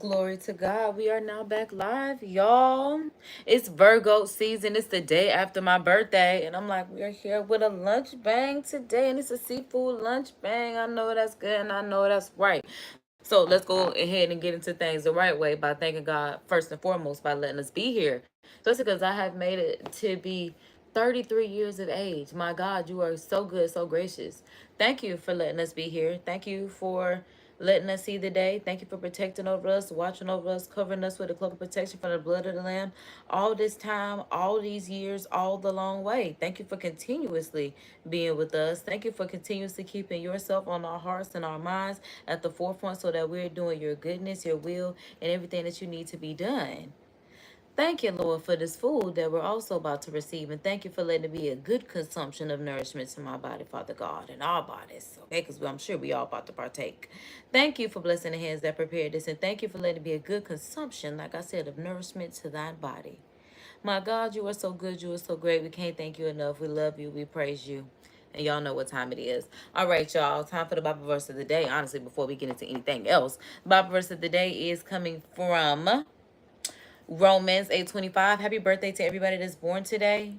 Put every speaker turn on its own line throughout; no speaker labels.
Glory to God. We are now back live, y'all. It's Virgo season. It's the day after my birthday. And I'm like, we are here with a lunch bang today. And it's a seafood lunch bang. I know that's good and I know that's right. So let's go ahead and get into things the right way by thanking God first and foremost by letting us be here. Especially because I have made it to be 33 years of age. My God, you are so good, so gracious. Thank you for letting us be here. Thank you for letting us see the day. Thank you for protecting over us, watching over us, covering us with a cloak of protection from the blood of the Lamb. All this time, all these years, all the long way. Thank you for continuously being with us. Thank you for continuously keeping yourself on our hearts and our minds at the forefront so that we're doing your goodness, your will, and everything that you need to be done. Thank you, Lord, for this food that we're also about to receive. And thank you for letting it be a good consumption of nourishment to my body, Father God, and our bodies. Okay, because I'm sure we all about to partake. Thank you for blessing the hands that prepared this. And thank you for letting it be a good consumption, like I said, of nourishment to thy body. My God, you are so good. You are so great. We can't thank you enough. We love you. We praise you. And y'all know what time it is. All right, y'all. Time for the Bible verse of the day. Honestly, before we get into anything else, the Bible verse of the day is coming from Romans 8:25. Happy birthday to everybody that's born today.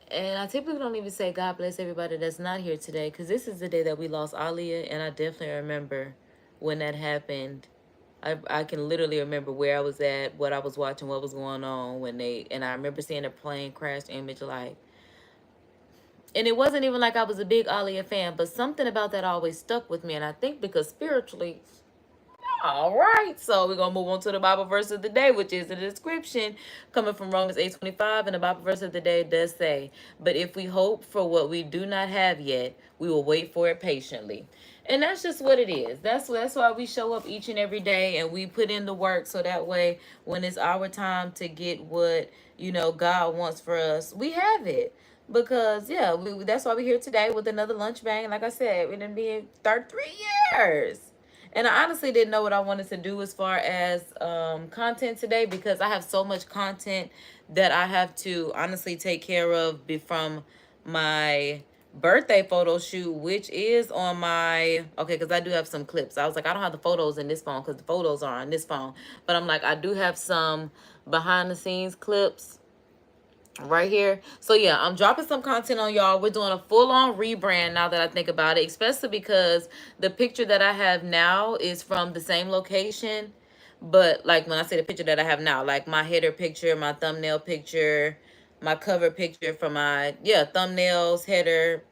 And I typically don't even say God bless everybody that's not here today, because this is the day that we lost Alia, and I definitely remember when that happened. I can literally remember where I was at, what I was watching, what was going on and I remember seeing a plane crash image, like, and it wasn't even like I was a big Alia fan, but something about that always stuck with me, and I think because spiritually, all right, so we're gonna move on to the Bible verse of the day, which is the description coming from Romans 8:25, and the Bible verse of the day does say, "But if we hope for what we do not have yet, we will wait for it patiently." And that's just what it is. That's why we show up each and every day and we put in the work, so that way when it's our time to get what God wants for us, we have it. Because yeah, that's why we're here today with another lunch bang. Like I said, we done been 33 years. And I honestly didn't know what I wanted to do as far as content today, because I have so much content that I have to honestly take care of from my birthday photo shoot, which is on my, okay, because I do have some clips. I was like, I don't have the photos in this phone because the photos are on this phone. But I'm like, I do have some behind the scenes clips right here. So yeah, I'm dropping some content on y'all. We're doing a full-on rebrand now that I think about it, especially because the picture that I have now is from the same location. But like when I say the picture that I have now, like my header picture, my thumbnail picture, my cover picture for my thumbnails, header,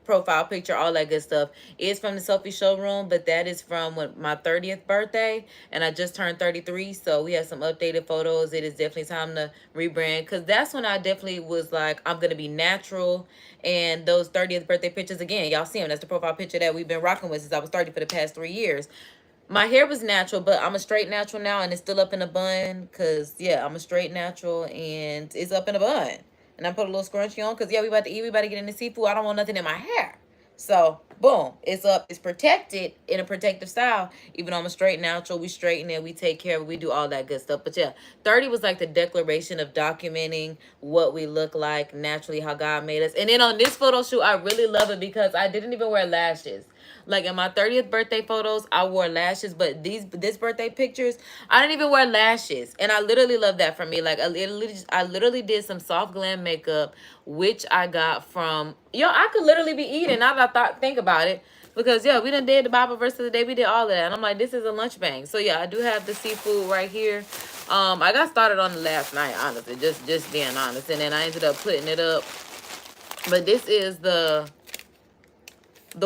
profile picture, all that good stuff is from the selfie showroom. But that is from my 30th birthday, and I just turned 33. So we have some updated photos. It is definitely time to rebrand, because that's when I definitely was like, I'm gonna be natural. And those 30th birthday pictures, again, y'all see them, that's the profile picture that we've been rocking with since I was 30 for the past 3 years. My hair was natural, but I'm a straight natural now, and it's still up in a bun. Cause yeah, I'm a straight natural, and it's up in a bun. And I put a little scrunchie on, cause yeah, we about to eat. We about to get into seafood. I don't want nothing in my hair. So boom, it's up. It's protected in a protective style. Even though I'm a straight natural, we straighten it, we take care of it, we do all that good stuff. But yeah, 30 was like the declaration of documenting what we look like naturally, how God made us. And then on this photo shoot, I really love it because I didn't even wear lashes. Like in my 30th birthday photos, I wore lashes, but this birthday pictures, I didn't even wear lashes. And I literally love that for me. Like I literally did some soft glam makeup, which I got from, I could literally be eating now that think about it. Because yeah, we done did the Bible verse of the day. We did all of that. And I'm like, this is a lunch bang. So yeah, I do have the seafood right here. I got started on the last night, honestly, just being honest. And then I ended up putting it up. But this is the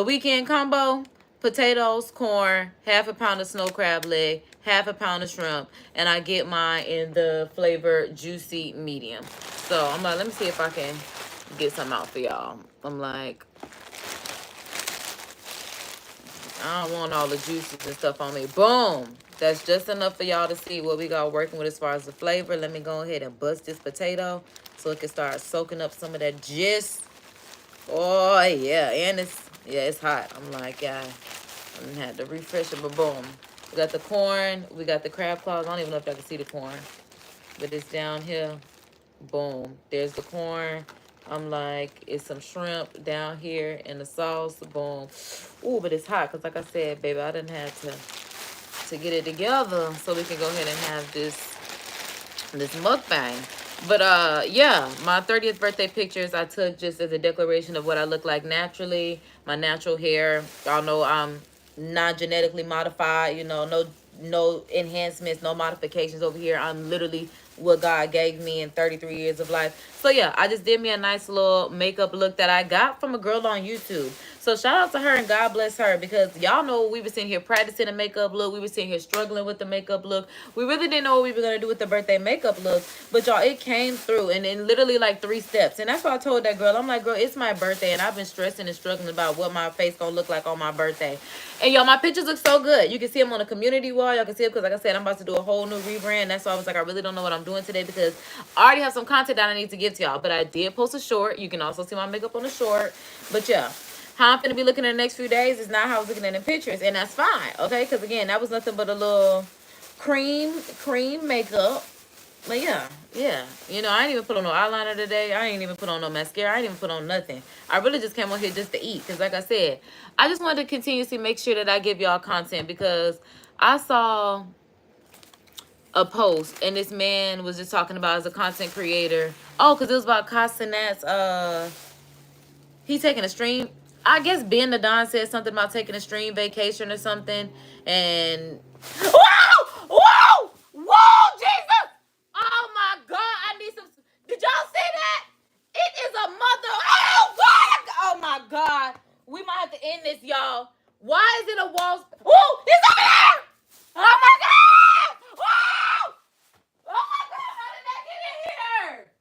weekend combo: potatoes, corn, half a pound of snow crab leg, half a pound of shrimp, and I get mine in the flavor juicy medium. So I'm like, let me see if I can get some out for y'all. I'm like, I don't want all the juices and stuff on me. Boom. That's just enough for y'all to see what we got working with as far as the flavor. Let me go ahead and bust this potato so it can start soaking up some of that gist. Oh yeah, and it's hot. I'm like, yeah, I had to refresh it, but boom. We got the corn, we got the crab claws. I don't even know if y'all can see the corn, but it's down here. Boom, there's the corn. I'm like, it's some shrimp down here in the sauce. Boom. Ooh, but it's hot because like I said, baby, I didn't have to to get it together so we can go ahead and have this mukbang. But yeah, my 30th birthday pictures I took just as a declaration of what I look like naturally. My natural hair. Y'all know I'm not genetically modified, you know, no enhancements, no modifications over here. I'm literally what God gave me in 33 years of life. So yeah, I just did me a nice little makeup look that I got from a girl on YouTube. So shout out to her and God bless her, because y'all know we were sitting here practicing the makeup look. We were sitting here struggling with the makeup look. We really didn't know what we were going to do with the birthday makeup look. But y'all, it came through and in literally like 3 steps. And that's why I told that girl, I'm like, girl, it's my birthday and I've been stressing and struggling about what my face going to look like on my birthday. And y'all, my pictures look so good. You can see them on the community wall. Y'all can see it because, like I said, I'm about to do a whole new rebrand. That's why I was like, I really don't know what I'm doing today, because I already have some content that I need to give to y'all. But I did post a short. You can also see my makeup on the short. But yeah, how I'm going to be looking in the next few days is not how I was looking in the pictures. And that's fine, okay? Because, again, that was nothing but a little cream makeup. But yeah. You know, I ain't even put on no eyeliner today. I ain't even put on no mascara. I ain't even put on nothing. I really just came on here just to eat. Because like I said, I just wanted to continuously make sure that I give y'all content, because I saw a post and this man was just talking about, as a content creator. Oh, because it was about Castanet's, he taking a stream. I guess Ben the Don said something about taking a stream vacation or something. And whoa, Jesus! Oh my God, I need some. Did y'all see that? It is a mother. Oh God! Oh my God, we might have to end this, y'all. Why is it a wall? Oh, he's over there! Oh my God! Whoa! Oh my God! How did that get in here?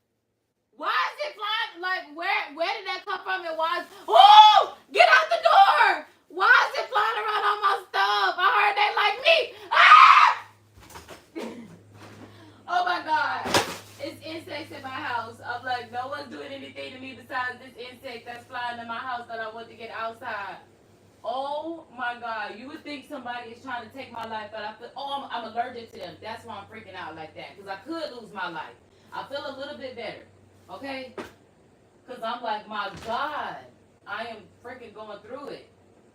Why is it flying? Like, where did that come from? And why is... Oh! Get out the door! Why is it flying around on my stuff? I heard they like me. Ah! Oh my God. It's insects in my house. I'm like, no one's doing anything to me besides this insect that's flying in my house that I want to get outside. Oh my God. You would think somebody is trying to take my life, but I feel, oh, I'm allergic to them. That's why I'm freaking out like that. Because I could lose my life. I feel a little bit better. Okay? Because I'm like, my God, I am freaking going through it.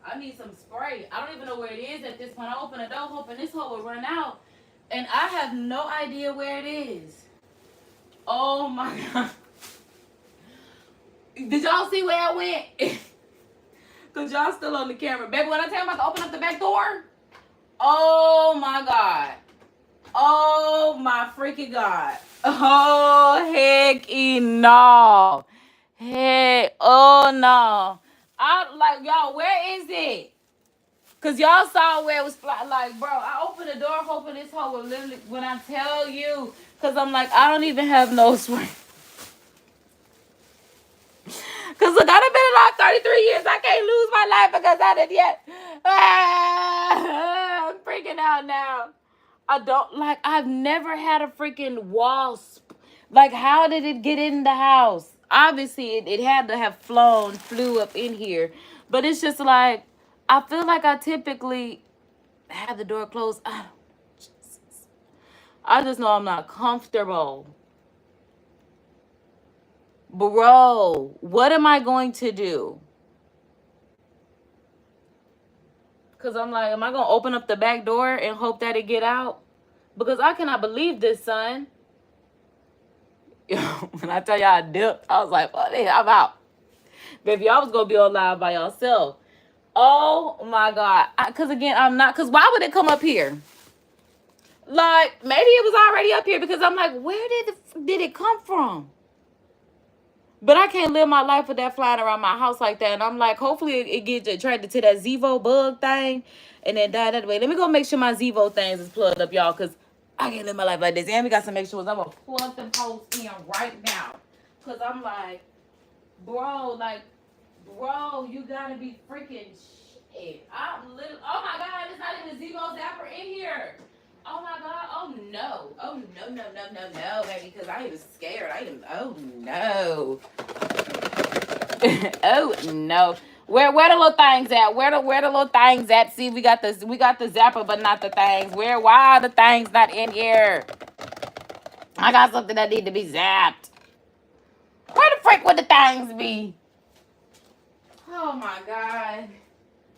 I need some spray. I don't even know where it is at this point. I open the door hoping this hole will run out. And I have no idea where it is. Oh my God. Did y'all see where I went? Because y'all still on the camera. Baby, when I tell you I'm about to open up the back door, oh my God. Oh my freaking God. Oh, heck no. Hey, oh no. I like, y'all, where is it? Cause y'all saw where it was fly. Like, bro, I opened the door hoping this hole would literally, when I tell you, cause I'm like, I don't even have no spring. Cause look, I've been alive 33 years. I can't lose my life because I did yet. I'm freaking out now. I don't like, I've never had a freaking wasp. Like, how did it get in the house? Obviously, it had to have flew up in here. But it's just like, I feel like I typically have the door closed. Jesus. I just know I'm not comfortable. Bro, what am I going to do? Because I'm like, am I going to open up the back door and hope that it get out? Because I cannot believe this, son. When I tell y'all I dipped, I was like, oh, I'm out. Baby, y'all was going to be on live by yourself. Oh, my God. Because, again, I'm not. Because why would it come up here? Like, maybe it was already up here, because I'm like, where did it come from? But I can't live my life with that flying around my house like that. And I'm like, hopefully it gets attracted to that Zevo bug thing and then die that way. Let me go make sure my Zevo things is plugged up, y'all, because I can't live my life like this. And we got some extra ones. I'm going to plug them holes in right now. Because I'm like, bro, you got to be freaking shit. I'm little. Oh, my God, there's not even a Zevo zapper in here. Oh my God, oh no, no, baby, because I am scared. Oh no. Oh no. Where the little things at? Where the little things at? See, we got the zapper, but not the things. Why are the things not in here? I got something that need to be zapped. Where the frick would the things be? Oh my God.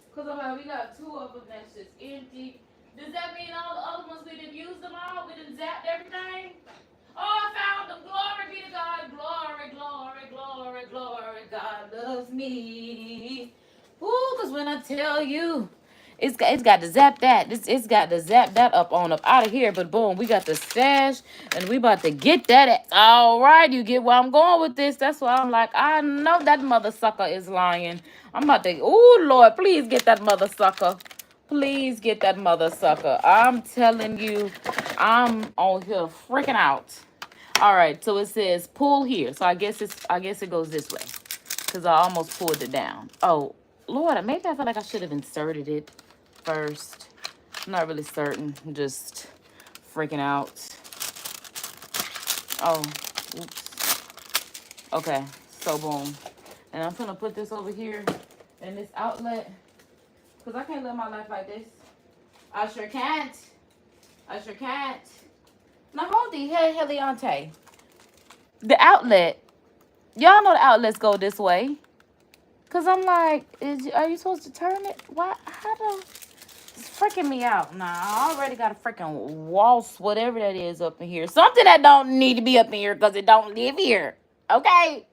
Because I'm like, we got 2 of them that's just empty. Does that mean all the other ones we didn't use them all? We didn't zap everything? Oh, I found them. Glory be to God. Glory, glory, glory, glory. God loves me. Ooh, because when I tell you, it's got to zap that. It's got to zap that up out of here. But boom, we got the stash, and we about to get that. All right, you get where I'm going with this. That's why I'm like, I know that mother sucker is lying. I'm about to, oh, Lord, please get that mother sucker. Please get that mother sucker. I'm telling you, I'm on here freaking out. All right, so it says pull here. So I guess it goes this way. Because I almost pulled it down. Oh, Lord, maybe I feel like I should have inserted it first. I'm not really certain. I'm just freaking out. Oh, oops. Okay, so boom. And I'm gonna put this over here in this outlet. Because I can't live my life like this. I sure can't. I sure can't. Now hold the Heliante. The outlet. Y'all know the outlets go this way. Because I'm like, are you supposed to turn it? Why? How do... It's freaking me out. Nah, I already got a freaking waltz, whatever that is up in here. Something that don't need to be up in here because it don't live here. Okay?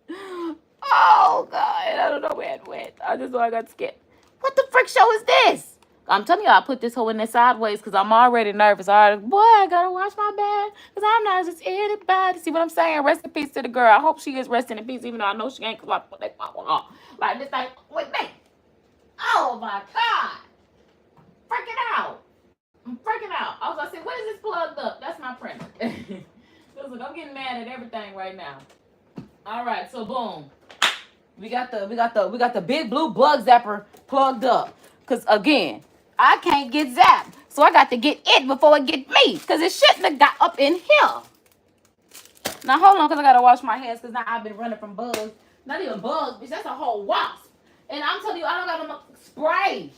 Oh, God. I don't know where it went. I just know I got scared. What the frick show is this? I'm telling you, I put this hoe in there sideways because I'm already nervous. All right, boy, I got to wash my bag because I'm not just anybody. See what I'm saying? Rest in peace to the girl. I hope she is resting in peace, even though I know she ain't because I put that like this thing with me. Oh, my God. Freaking out. I'm freaking out. I was going to say, what is this plugged up? That's my printer. Listen, I'm getting mad at everything right now. All right, so boom. We got the big blue bug zapper plugged up. Cause again, I can't get zapped. So I got to get it before it get me. Cause it shouldn't have got up in here. Now hold on, cause I gotta wash my hands because now I've been running from bugs. Not even bugs, bitch. That's a whole wasp. And I'm telling you, I don't got no spray.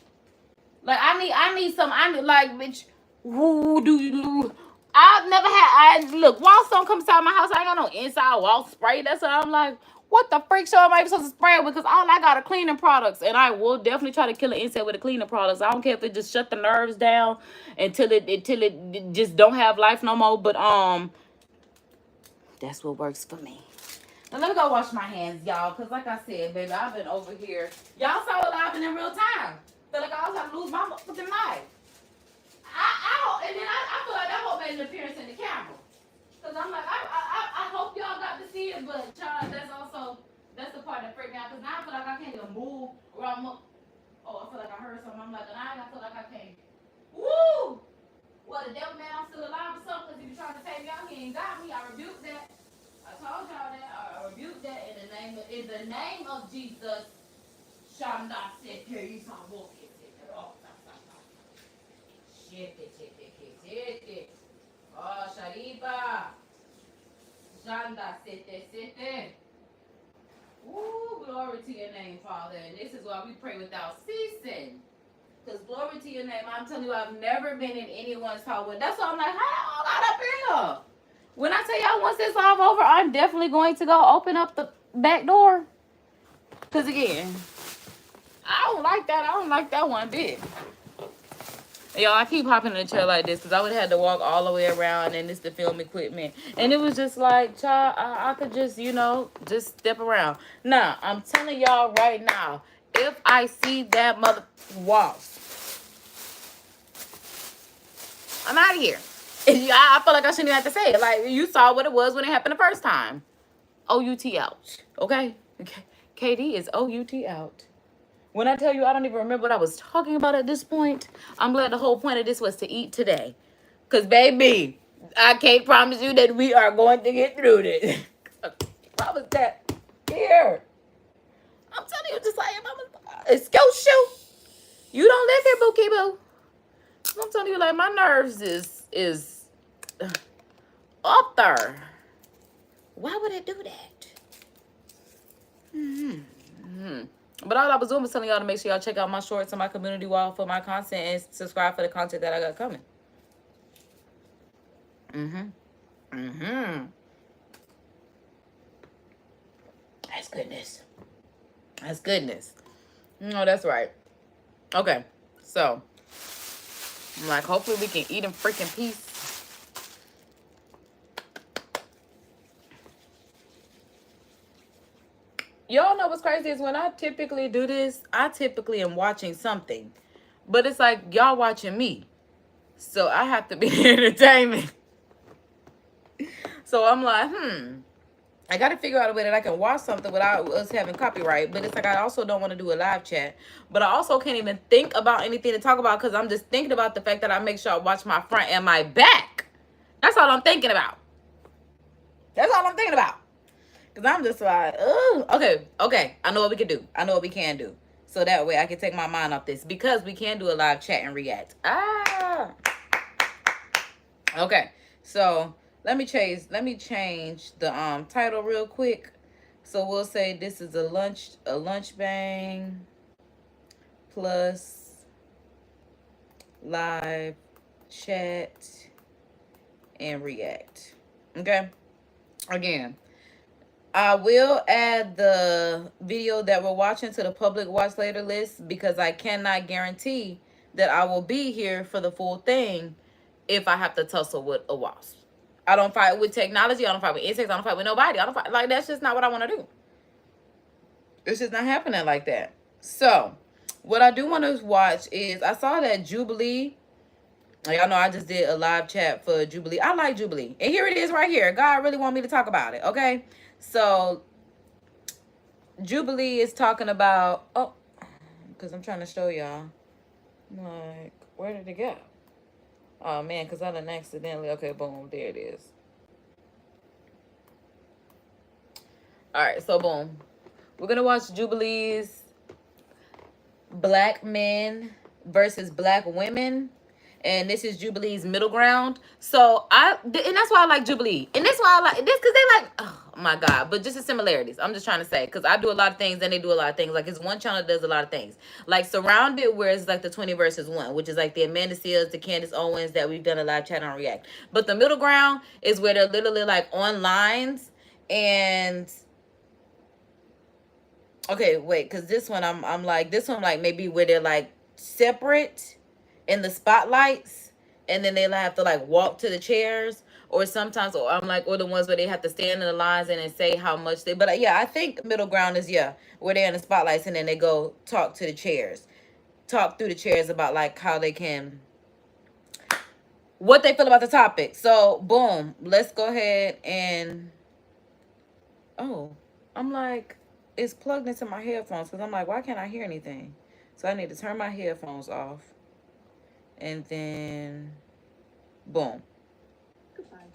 Like I need some. I need like, bitch. I've never had. Look, wasps don't come inside my house. I ain't got no inside wasp spray. That's what I'm like. What the freak show am I supposed to spray it with? Because all I got are cleaning products. And I will definitely try to kill an insect with the cleaning products. I don't care if it just shut the nerves down until it just don't have life no more. But that's what works for me. Now let me go wash my hands, y'all. Because like I said, baby, I've been over here. Y'all saw it live in real time. Feel like I was going to lose my fucking life. And then I feel like that whole made an appearance in the camera. Because I'm like, I hope y'all got to see it, but child, that's the part that freaked me out. Because now I feel like I can't even move around. Oh, I feel like I heard something. I'm like, now I feel like I can't. Woo! Well, the devil man, I'm still alive or something because he was trying to take me out. He ain't got me. I rebuked that. I told y'all that. I rebuked that in the name of Jesus. Shanda said, "Here you some walk it." Oh, Shariba. Shanda sete. Ooh, glory to your name, Father. And this is why we pray without ceasing. Because glory to your name. I'm telling you, I've never been in anyone's power. That's why I'm like, how I got up here? When I tell y'all once this live over, I'm definitely going to go open up the back door. Because again, I don't like that. I don't like that one bit. Y'all, I keep hopping in the chair like this because I would have had to walk all the way around and this the film equipment. And it was just like, child, I could just, just step around. Now, I'm telling y'all right now, if I see that mother wasp, I'm out of here. I feel like I shouldn't even have to say it. Like, you saw what it was when it happened the first time. O-U-T out. Okay? KD is O-U-T out. When I tell you I don't even remember what I was talking about at this point, I'm glad the whole point of this was to eat today. Because, baby, I can't promise you that we are going to get through this. What was that? Here. I'm telling you, just like, excuse you. You don't live here, Bookie Boo. I'm telling you, like, my nerves is up there. Why would it do that? But all I was doing was telling y'all to make sure y'all check out my shorts on my community wall for my content and subscribe for the content that I got coming. That's goodness. That's goodness. No, that's right. Okay, so I'm like, hopefully we can eat in freaking peace. Y'all know what's crazy is when I typically do this, I typically am watching something. But it's like y'all watching me. So I have to be entertainment. So I'm like, I got to figure out a way that I can watch something without us having copyright. But it's like I also don't want to do a live chat. But I also can't even think about anything to talk about because I'm just thinking about the fact that I make sure I watch my front and my back. That's all I'm thinking about. That's all I'm thinking about. Because I'm just like, oh, okay. I know what we can do. I know what we can do. So that way I can take my mind off this. Because we can do a live chat and react. Okay. So let me change the title real quick. So we'll say this is a LUNCHBANG plus live chat and react. Okay. Again, I will add the video that we're watching to the public watch later list because I cannot guarantee that I will be here for the full thing if I have to tussle with a wasp. I don't fight with technology. I don't fight with insects. I don't fight with nobody. I don't fight. Like, that's just not what I want to do. It's just not happening like that. So, what I do want to watch is, I saw that Jubilee. Y'all know I just did a live chat for Jubilee. I like Jubilee. And here it is right here. God really want me to talk about it, okay? So, Jubilee is talking about... Oh, because I'm trying to show y'all. Like, where did it go? Oh, man, because I done accidentally... Okay, boom. There it is. All right, so boom. We're going to watch Jubilee's Black Men versus Black Women. And this is Jubilee's middle ground. So and that's why I like Jubilee. And that's why I like this, because they like, oh my God. But just the similarities. I'm just trying to say, because I do a lot of things and they do a lot of things. Like, it's one channel that does a lot of things. Like Surrounded, where it's like the 20 versus 1, which is like the Amanda Seals, the Candace Owens that we've done a live chat on React. But the middle ground is where they're literally like on lines. And okay, wait, because this one I'm like, this one like maybe where they're like separate in the spotlights, and then they'll have to like walk to the chairs, or sometimes, or I'm like, or the ones where they have to stand in the lines and then say how much they, but yeah, I think middle ground is, yeah, where they're in the spotlights and then they go talk to the chairs, talk through the chairs about like how they can, what they feel about the topic. So boom, let's go ahead and, oh, I'm like, it's plugged into my headphones because I'm like, why can't I hear anything? So I need to turn my headphones off. And then, boom.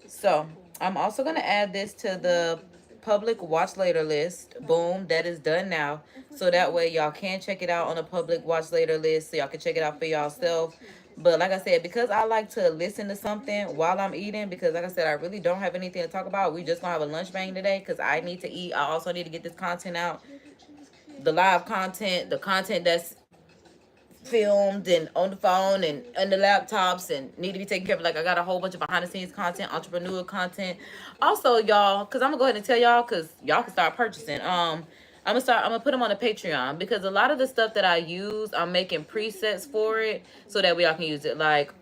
So, I'm also going to add this to the public watch later list. Boom, that is done now. So that way y'all can check it out on the public watch later list. So y'all can check it out for y'allself. But like I said, because I like to listen to something while I'm eating, because like I said, I really don't have anything to talk about. We just going to have a lunch bang today because I need to eat. I also need to get this content out. The live content, the content that's filmed and on the phone and the laptops and need to be taken care of. Like, I got a whole bunch of behind the scenes content, entrepreneur content. Also, y'all, because I'm gonna go ahead and tell y'all, because y'all can start purchasing. I'm gonna put them on the Patreon, because a lot of the stuff that I use, I'm making presets for it so that way y'all can use it. Like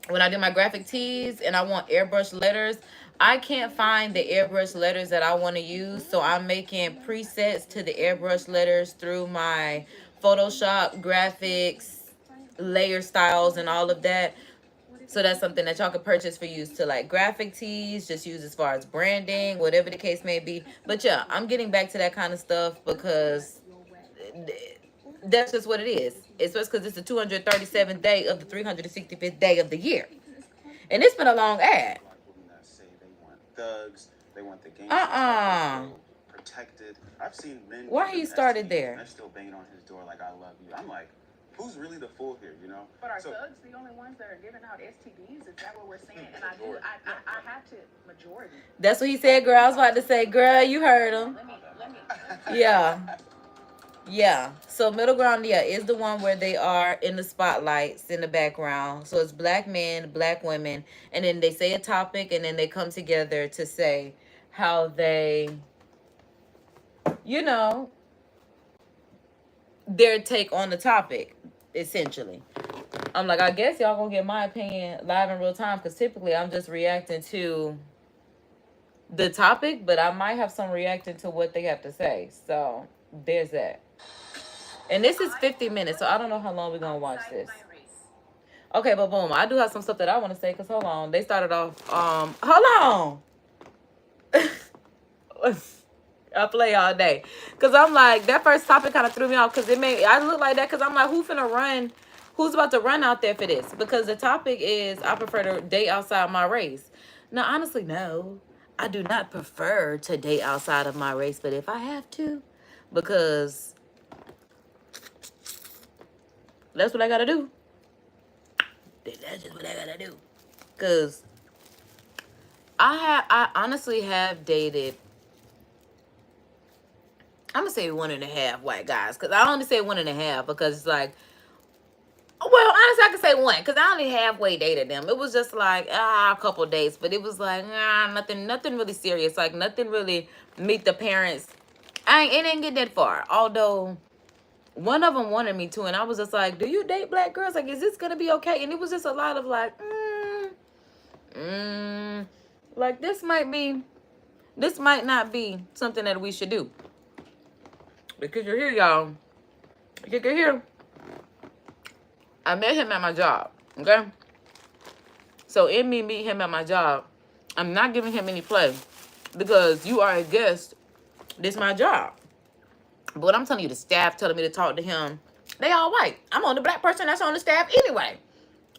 when I do my graphic tees and I want airbrush letters, I can't find the airbrush letters that I want to use, so I'm making presets to the airbrush letters through my Photoshop, graphics, layer styles, and all of that. So that's something that y'all can purchase for use to like graphic tees, just use as far as branding, whatever the case may be. But yeah, I'm getting back to that kind of stuff because that's just what it is. It's just because it's the 237th day of the 365th day of the year. And it's been a long ad. They want the game protected. I've seen men. Why he started there? They're still banging on his door like, I love you. I'm like, who's really the fool here, you know? But are thugs the only ones that are giving out STDs? Is that what we're saying? And I have to majority. That's what he said, girl. I was about to say, girl, you heard him. Let me. Yeah. So middle ground, yeah, is the one where they are in the spotlights in the background. So it's Black men, Black women, and then they say a topic, and then they come together to say how they, you know, their take on the topic, essentially. I'm like, I guess y'all gonna get my opinion live in real time, because typically I'm just reacting to the topic, but I might have some reacting to what they have to say. So there's that. And this is 50 minutes, so I don't know how long we're gonna watch this. Okay, but boom, I do have some stuff that I want to say, because hold on. They started off, hold on. I play all day. Because I'm like, that first topic kind of threw me off, because I look like that, because I'm like, who's about to run out there for this? Because the topic is, I prefer to date outside my race. Now, honestly, no. I do not prefer to date outside of my race, but if I have to, because that's what I gotta do. That's just what I gotta do. Because I honestly have dated, I'm gonna say 1.5 white guys, because I only say 1.5 because it's like, well, honestly, I can say one, because I only halfway dated them. It was just like a couple dates, but it was like nothing really serious, like nothing really meet the parents. It didn't get that far. Although one of them wanted me to, and I was just like, "Do you date black girls? Like, is this gonna be okay?" And it was just a lot of like, like this might not be something that we should do. Because you're here, y'all. You can hear. I met him at my job, okay? So in me meet him at my job, I'm not giving him any play, because you are a guest. This is my job. But what I'm telling you, the staff telling me to talk to him, they all white. I'm on the black person that's on the staff anyway.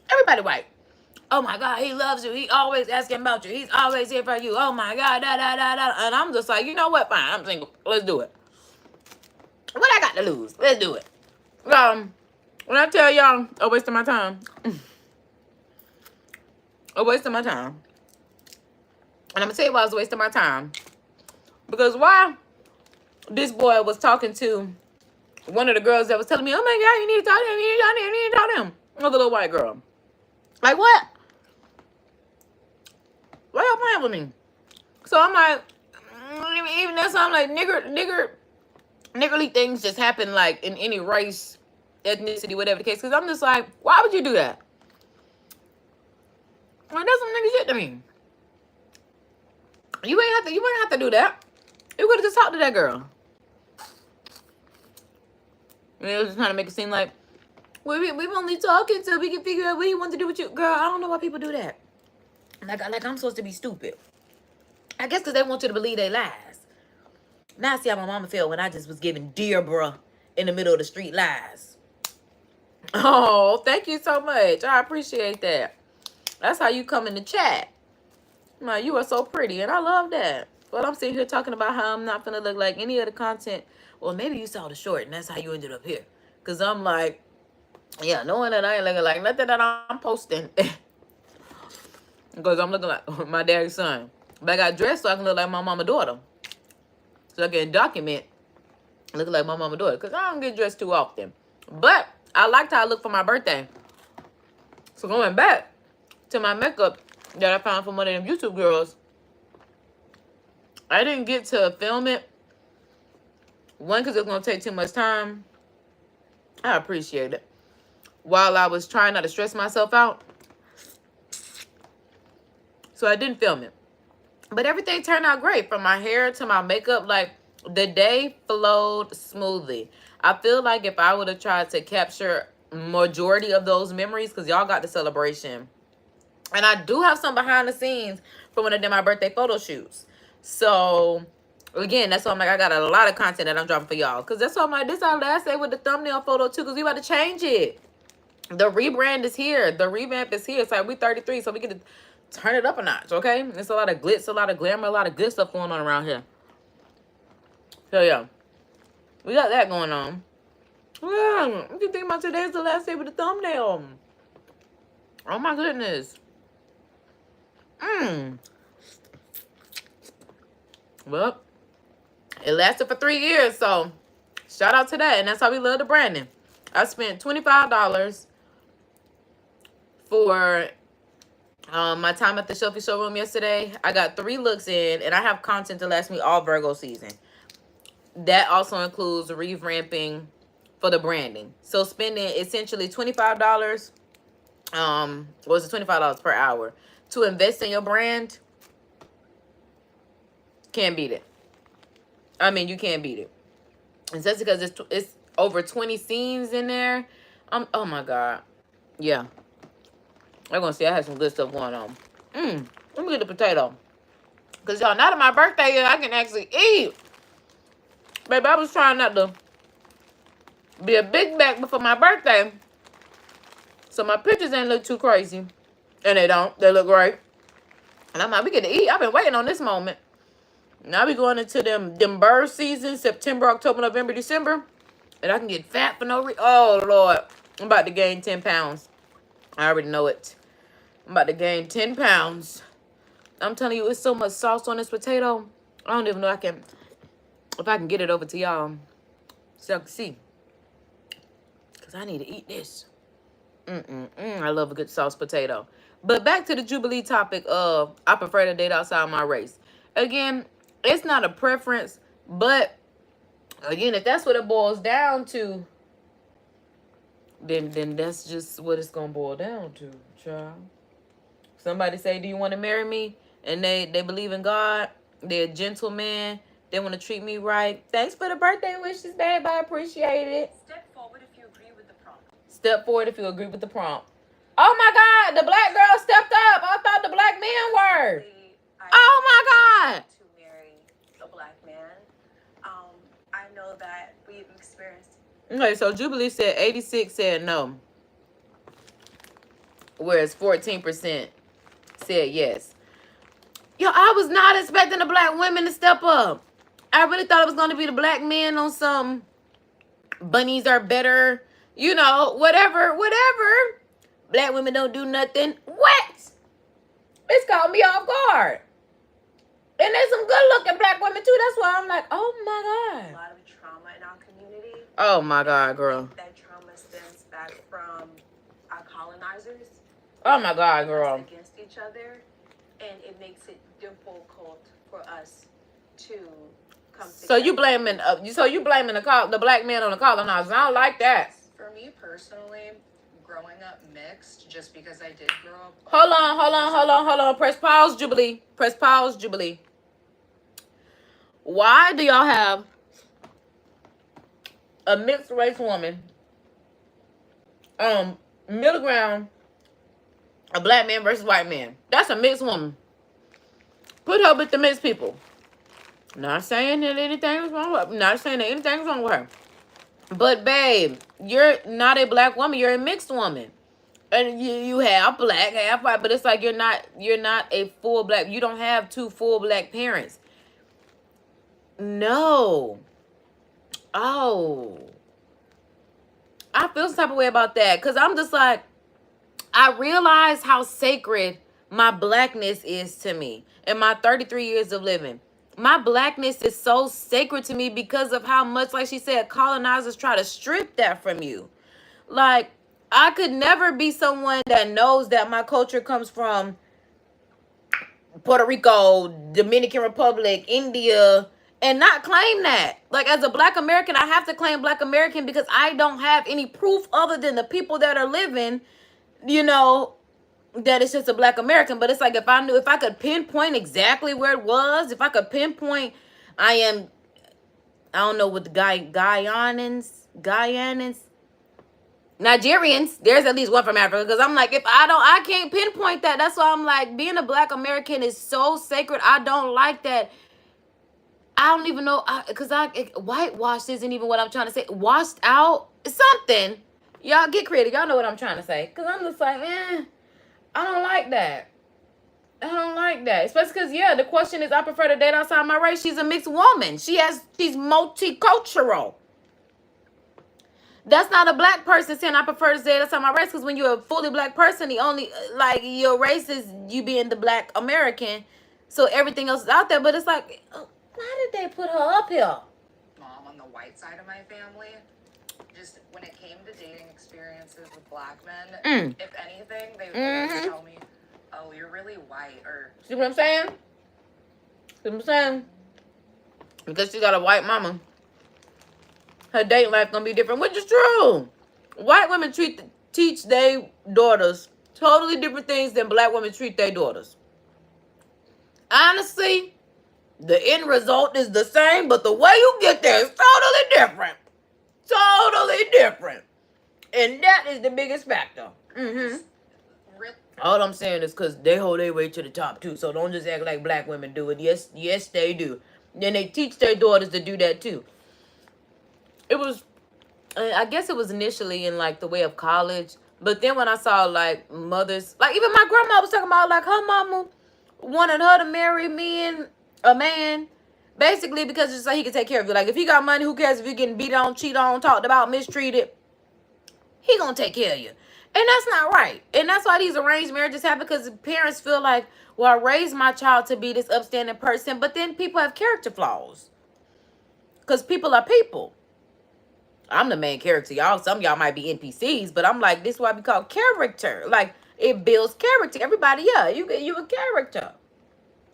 Everybody white. Oh my God, he loves you. He always asking about you. He's always here for you. Oh my God, da da da da. And I'm just like, you know what? Fine, I'm single. Let's do it. What I got to lose? Let's do it. When I tell y'all, a waste of my time. A waste of my time. And I'm going to tell you why it was a waste of my time. Because why this boy was talking to one of the girls that was telling me, oh my God, you need to talk to him. You need to talk to him. You need to talk to him. Another little white girl. Like, what? Why y'all playing with me? So I'm like, even that's why I'm like, niggerly things just happen like in any race, ethnicity, whatever the case. Because I'm just like, why would you do that? Like, that's some nigga shit to me. You ain't have to do that. You could have just talked to that girl. And it was just trying to make it seem like, we've only talking so we can figure out what he wants to do with you. Girl, I don't know why people do that. Like I'm supposed to be stupid. I guess because they want you to believe they lies. Now I see how my mama felt when I just was giving dear bruh in the middle of the street lies. Oh, thank you so much. I appreciate that. That's how you come in the chat. Like, you are so pretty, and I love that. But I'm sitting here talking about how I'm not gonna look like any of the content. Well, maybe you saw the short, and that's how you ended up here. Because I'm like, yeah, knowing that I ain't looking like nothing that I'm posting. Because I'm looking like my daddy's son. But I got dressed so I can look like my mama daughter. So I can document looking like my mama daughter. Because I don't get dressed too often. But I liked how I looked for my birthday. So going back to my makeup that I found from one of them YouTube girls, I didn't get to film it. One, because it was going to take too much time. I appreciate it. While I was trying not to stress myself out. So I didn't film it. But everything turned out great. From my hair to my makeup. Like, the day flowed smoothly. I feel like if I would have tried to capture majority of those memories, because y'all got the celebration. And I do have some behind the scenes from when I did my birthday photo shoots. So, again, that's why I'm like, I got a lot of content that I'm dropping for y'all. Because that's why I'm like, this is all that I say with the thumbnail photo too. Because we about to change it. The rebrand is here. The revamp is here. It's like we 33, so we get to turn it up a notch, okay? There's a lot of glitz, a lot of glamour, a lot of good stuff going on around here. So, yeah. We got that going on. Yeah, what you think about today's the last day with the thumbnail? Oh, my goodness. Well, it lasted for 3 years, so shout out to that. And that's how we love the branding. I spent $25 for my time at the Shelfie showroom yesterday. I got 3 looks in, and I have content to last me all Virgo season. That also includes revamping for the branding. So spending essentially $25 Was it $25 per hour to invest in your brand? Can't beat it. I mean, you can't beat it. And just because it's over 20 scenes in there. Oh my God. Yeah. I'm gonna see I had some good stuff going on. Let me get the potato. Cause y'all, now that my birthday is, I can actually eat. Baby, I was trying not to be a big back before my birthday. So my pictures ain't look too crazy. And they don't. They look great. And I'm like, we get to eat. I've been waiting on this moment. Now we going into them bird season, September, October, November, December. And I can get fat for no reason. Oh, Lord. I'm about to gain 10 pounds. I already know it. I'm about to gain 10 pounds. I'm telling you, it's so much sauce on this potato. I don't even know if I can get it over to y'all. So y'all can see. Because I need to eat this. I love a good sauce potato. But back to the Jubilee topic of I prefer to date outside my race. Again, it's not a preference, but again, if that's what it boils down to, then that's just what it's gonna boil down to, child. Somebody say, do you want to marry me? And they believe in God. They're a gentleman. They want to treat me right. Thanks for the birthday wishes, babe. I appreciate it.
Step forward if you agree with the prompt.
Step forward if you agree with the prompt. Oh my God, the black girl stepped up. I thought the black men were. Oh my God.
To marry a black man. I know that we've experienced.
Okay, so Jubilee said 86 said no. Whereas 14% said yes. Yo, I was not expecting the black women to step up. I really thought it was going to be the black men on some bunnies are better, you know, whatever. Black women don't do nothing. What? It's caught me off guard. And there's some good-looking black women, too. That's why I'm like, oh, my God.
A lot of trauma in our community.
Oh, my God, girl.
That trauma stems back from our colonizers.
Oh, my God, girl.
Against each other. And it makes it difficult for us to come together.
So you blaming the black man on the colonizers. I don't like that.
For me, personally, growing up mixed, just because I did grow up...
Hold on. Press pause, Jubilee. Press pause, Jubilee. Why do y'all have a mixed race woman, middle ground, a black man versus white man? That's a mixed woman. Put her with the mixed people. Not saying that anything's wrong with her. Not saying that anything's wrong with her. But babe, you're not a black woman. You're a mixed woman. And you have black, half white, but it's like you're not a full black. You don't have two full black parents. No. Oh. I feel some type of way about that. Because I'm just like, I realize how sacred my blackness is to me. In my 33 years of living. My blackness is so sacred to me because of how much, like she said, colonizers try to strip that from you. Like, I could never be someone that knows that my culture comes from Puerto Rico, Dominican Republic, India, and not claim that. Like, as a black American, I have to claim black American because I don't have any proof other than the people that are living, you know, that it's just a black American. But it's like, if I could pinpoint exactly where it was, if I could pinpoint, I don't know what the Guyanans, Nigerians, there's at least one from Africa. Because I'm like, I can't pinpoint that. That's why I'm like, being a black American is so sacred. I don't like that. I don't even know, because whitewashed isn't even what I'm trying to say. Washed out, something. Y'all get creative. Y'all know what I'm trying to say. Because I'm just like, I don't like that. I don't like that. Especially because, yeah, the question is, I prefer to date outside my race. She's a mixed woman. She's multicultural. That's not a black person saying I prefer to date outside my race. Because when you're a fully black person, the only, like, your race is you being the black American. So everything else is out there. But it's like, why did they put her up here?
Mom on the white side of my family, just when it came to dating experiences with black men, if anything, they would always tell me, oh, you're really white, or...
See what I'm saying? See what I'm saying? Because she got a white mama, her dating life gonna be different, which is true. White women teach their daughters Totally different things than black women treat their daughters. Honestly, the end result is the same, but the way you get there is totally different. Totally different. And that is the biggest factor. All I'm saying is because they hold their way to the top too. So don't just act like black women do it. Yes, they do. Then they teach their daughters to do that too. It was, I guess it was initially in like the way of college. But then when I saw like mothers, like even my grandma was talking about like her mama wanted her to marry a man, basically because it's like he can take care of you. Like if he got money, who cares if you're getting beat on, cheated on, talked about, mistreated? He gonna take care of you. And that's not right. And that's why these arranged marriages happen, because parents feel like, well, I raised my child to be this upstanding person, but then people have character flaws. Because people are people. I'm the main character, y'all. Some of y'all might be NPCs, but I'm like, this is why we call character. Like, it builds character. Everybody, yeah, you a character.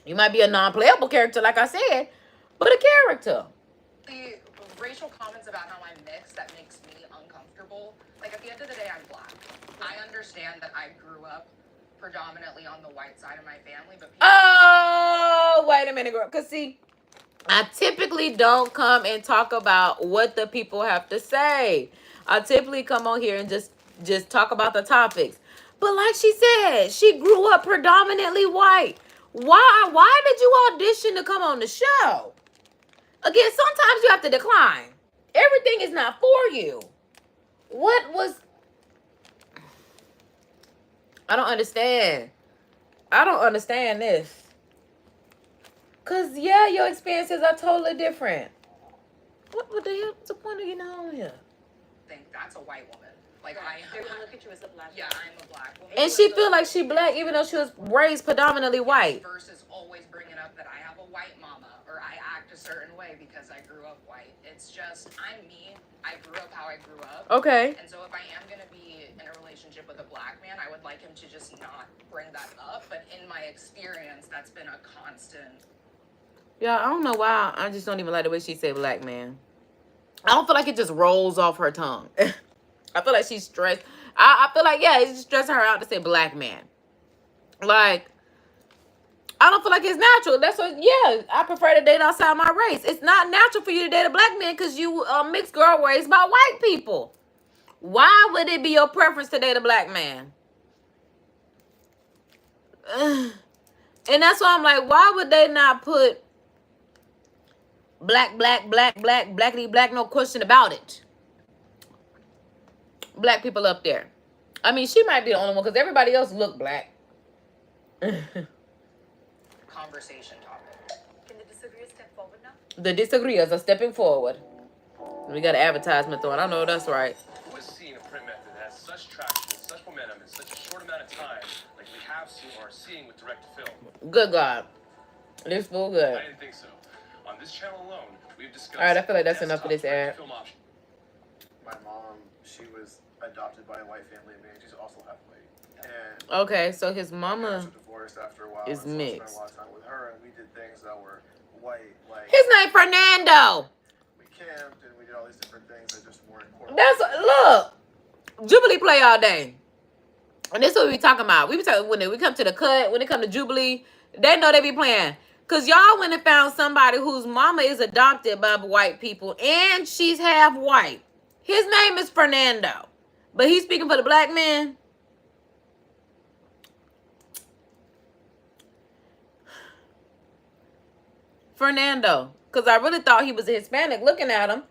You might be a non-playable character, like I said, but a character.
The racial comments about how I'm mixed, that makes me uncomfortable. Like, at the end of the day, I'm black. I understand that I grew up predominantly on the white side of my family, but
oh, wait a minute, girl. Because, see, I typically don't come and talk about what the people have to say. I typically come on here and just talk about the topics. But like she said, she grew up predominantly white. Why did you audition to come on the show? Again, sometimes you have to decline. Everything is not for you. What was... I don't understand. I don't understand this. Because, yeah, your experiences are totally different. What the hell? What's the point of getting on here?
I think that's a white woman. Like,
They would look at you as a black woman.
Yeah, I'm a black woman.
And she feel like she black even though she was raised predominantly white.
Versus always bringing up that I have a white mama or I act a certain way because I grew up white. It's just, I'm me. I grew up how I grew up.
Okay.
And so if I am going to be in a relationship with a black man, I would like him to just not bring that up. But in my experience, that's been a constant.
Yeah, I don't know why. I just don't even like the way she said black man. I don't feel like it just rolls off her tongue. I feel like she's stressed. I feel like, yeah, it's just stressing her out to say black man. Like, I don't feel like it's natural. That's what, yeah, I prefer to date outside my race. It's not natural for you to date a black man because you a mixed girl raised by white people. Why would it be your preference to date a black man? And that's why I'm like, why would they not put blackity black, no question about it, black people up there? I mean, she might be the only one because everybody else look black.
Conversation topic.
Can the disagreeers step forward now?
The disagreeers are stepping forward. We got an advertisement on. I know that's right.
Who has seen a print method that has such traction, such momentum in such a short amount of time, like we have seen or are seeing with direct-to-film?
Good God. This feel good.
I didn't think so. On this channel alone, we've discussed...
All right, I feel like that's enough for this ad.
My mom, she was adopted by a white family, and she's also half white. And
okay, so his mama
divorced after a while,
is mixed.
I spent a lot of time with her, and we did things that were white, like
his name Fernando.
we camped and we did all these different things that just weren't corporate.
That's look, Jubilee play all day, and this is what we talking about. We be talking when we come to the cut, when it come to Jubilee, they know they be playing. Cause y'all went and found somebody whose mama is adopted by white people and she's half white. His name is Fernando, but he's speaking for the black man. Fernando, because I really thought he was a Hispanic looking at him.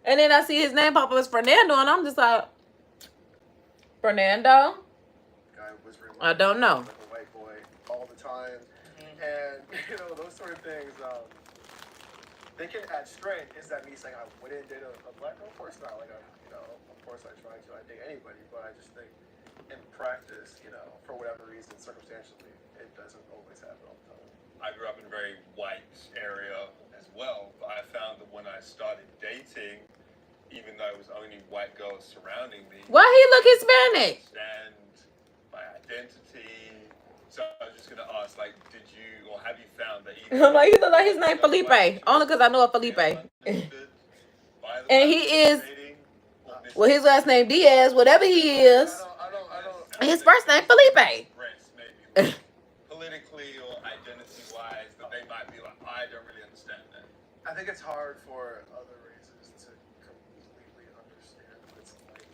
And then I see his name pop up as Fernando, and I'm just like, Fernando? I don't know.
Like a white boy all the time. And, you know, those sort of things, they can add strength. Is that me saying I wouldn't date a black girl? Of course not. Like, of course I try to date anybody, but I just think in practice, you know, for whatever reason, circumstantially, it doesn't always happen all the time.
I grew up in a very white area as well, but I found that when I started dating, even though it was only white girls surrounding me,
why he look Hispanic?
And my identity. So I was just gonna ask, like, did you or have you found that
I'm like, he look like his name Felipe, only because I know a Felipe. And he is, well, his last name Diaz, whatever he is. His first name Felipe.
Express maybe politically or identity-wise that they might be like, I don't really understand that.
I think it's hard for other races to completely understand what it's like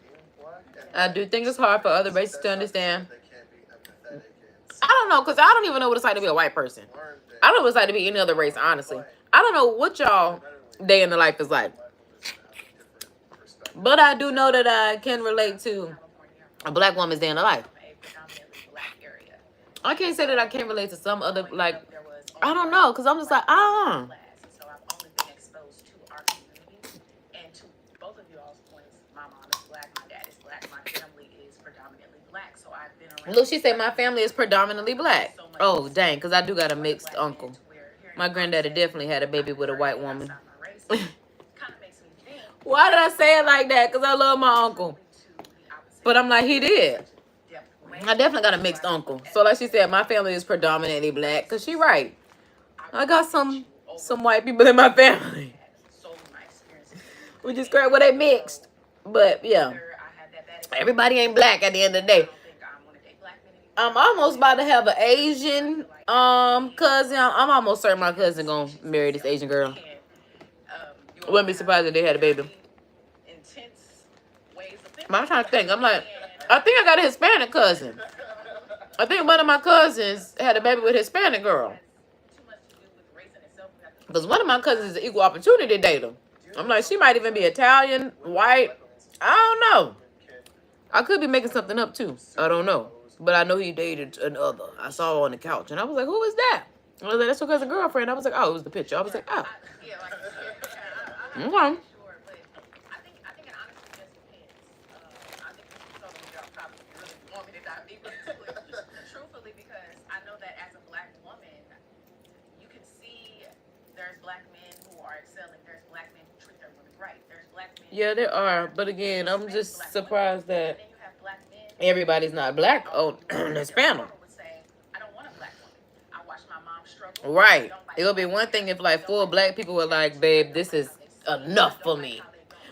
being black.
I do think it's hard for other races to understand.
They can't be empathetic and
I don't know, because I don't even know what it's like to be a white person.
learn things.
I don't know what it's like to be any other race, honestly. I don't know what y'all day in the life is like.
Black women just have a different perspective.
But I do know that I can relate to a black woman's day in the life.
A predominantly black area.
I can't say that I can't relate to some other, like,
There was
I don't know, because I'm just like,
class, and so I've only been exposed to our community and to both of y'all's points. My mom is black, my dad is black, my family is predominantly black, so I've been around.
Look, she said my family is predominantly black. Oh, dang, because I do got a mixed uncle. My granddaddy definitely had a baby with a white woman. Why did I say it like that? Because I love my uncle. But I'm like, he did. I definitely got a mixed uncle. So like she said, my family is predominantly black. Because she right. I got some white people in my family. Which is great. Well, they mixed. But, yeah. Everybody ain't black at the end of the day. I'm almost about to have an Asian cousin. I'm almost certain my cousin gonna marry this Asian girl. Wouldn't be surprised if they had a baby. But I'm trying to think. I'm like, I think I got a Hispanic cousin. I think one of my cousins had a baby with a Hispanic girl. Because one of my cousins is an equal opportunity dater. I'm like, she might even be Italian, white. I don't know. I could be making something up too. I don't know. But I know he dated another. I saw her on the couch. And I was like, who is that? I was like, that's your cousin girlfriend. I was like, oh, it was the picture. I was like, oh. Okay.
Truthfully, because I know that as a black woman, you can see there's black men who are excelling. There's black men who treat their women right. There's black men.
Yeah, there are. But again, I'm just surprised that
And then you have black men.
everybody's not black on this panel.
Would say, I don't want a black woman. I watched my mom struggle.
Right. It'll be one thing if like 4 black people were like, babe, this is enough for me.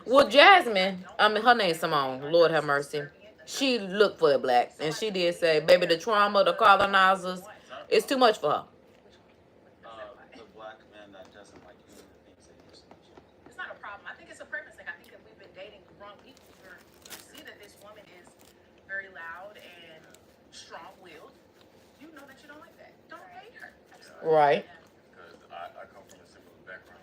Well, Jasmine, I mean, her name's Simone. Lord have mercy. She looked for a black. And she did say, baby, the trauma, the colonizers, it's too much for her.
The black man that doesn't like you and the things that you're saying.
It's not a problem. I think it's a preference thing. I think if we've been dating the wrong people, you see that this woman is very loud and strong-willed. You know that you don't like that. Don't date her.
Right.
Because I come from a similar background.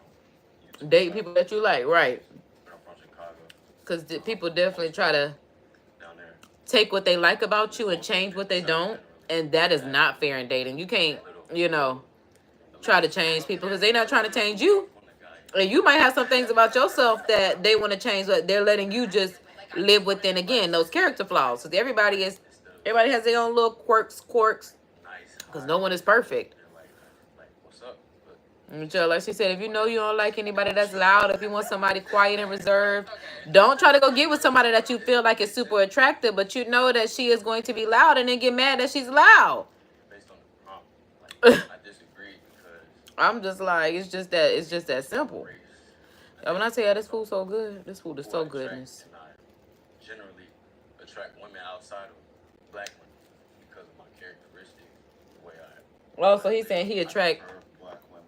Date people that you like, right.
I'm from Chicago,
Because people definitely try to
down there.
take what they like about you and change what they don't. And that is not fair in dating. You can't, you know, try to change people because they're not trying to change you. And you might have some things about yourself that they want to change, but they're letting you just live within, again, those character flaws. Because everybody has their own little quirks, because no one is perfect.
Like, what's up? But
And so, like she said, if you know you don't like anybody that's loud, if you want somebody quiet and reserved, don't try to go get with somebody that you feel like is super attractive, but you know that she is going to be loud and then get mad that she's loud.
based on the prompt, like, I disagree because
I'm just like, it's just that simple.
race.
When I tell you this food's so good, this food is so
Who I attract,
goodness.
and I generally attract women outside of black women because of my characteristics, the way I.
Oh, so he's saying he attract
Black women.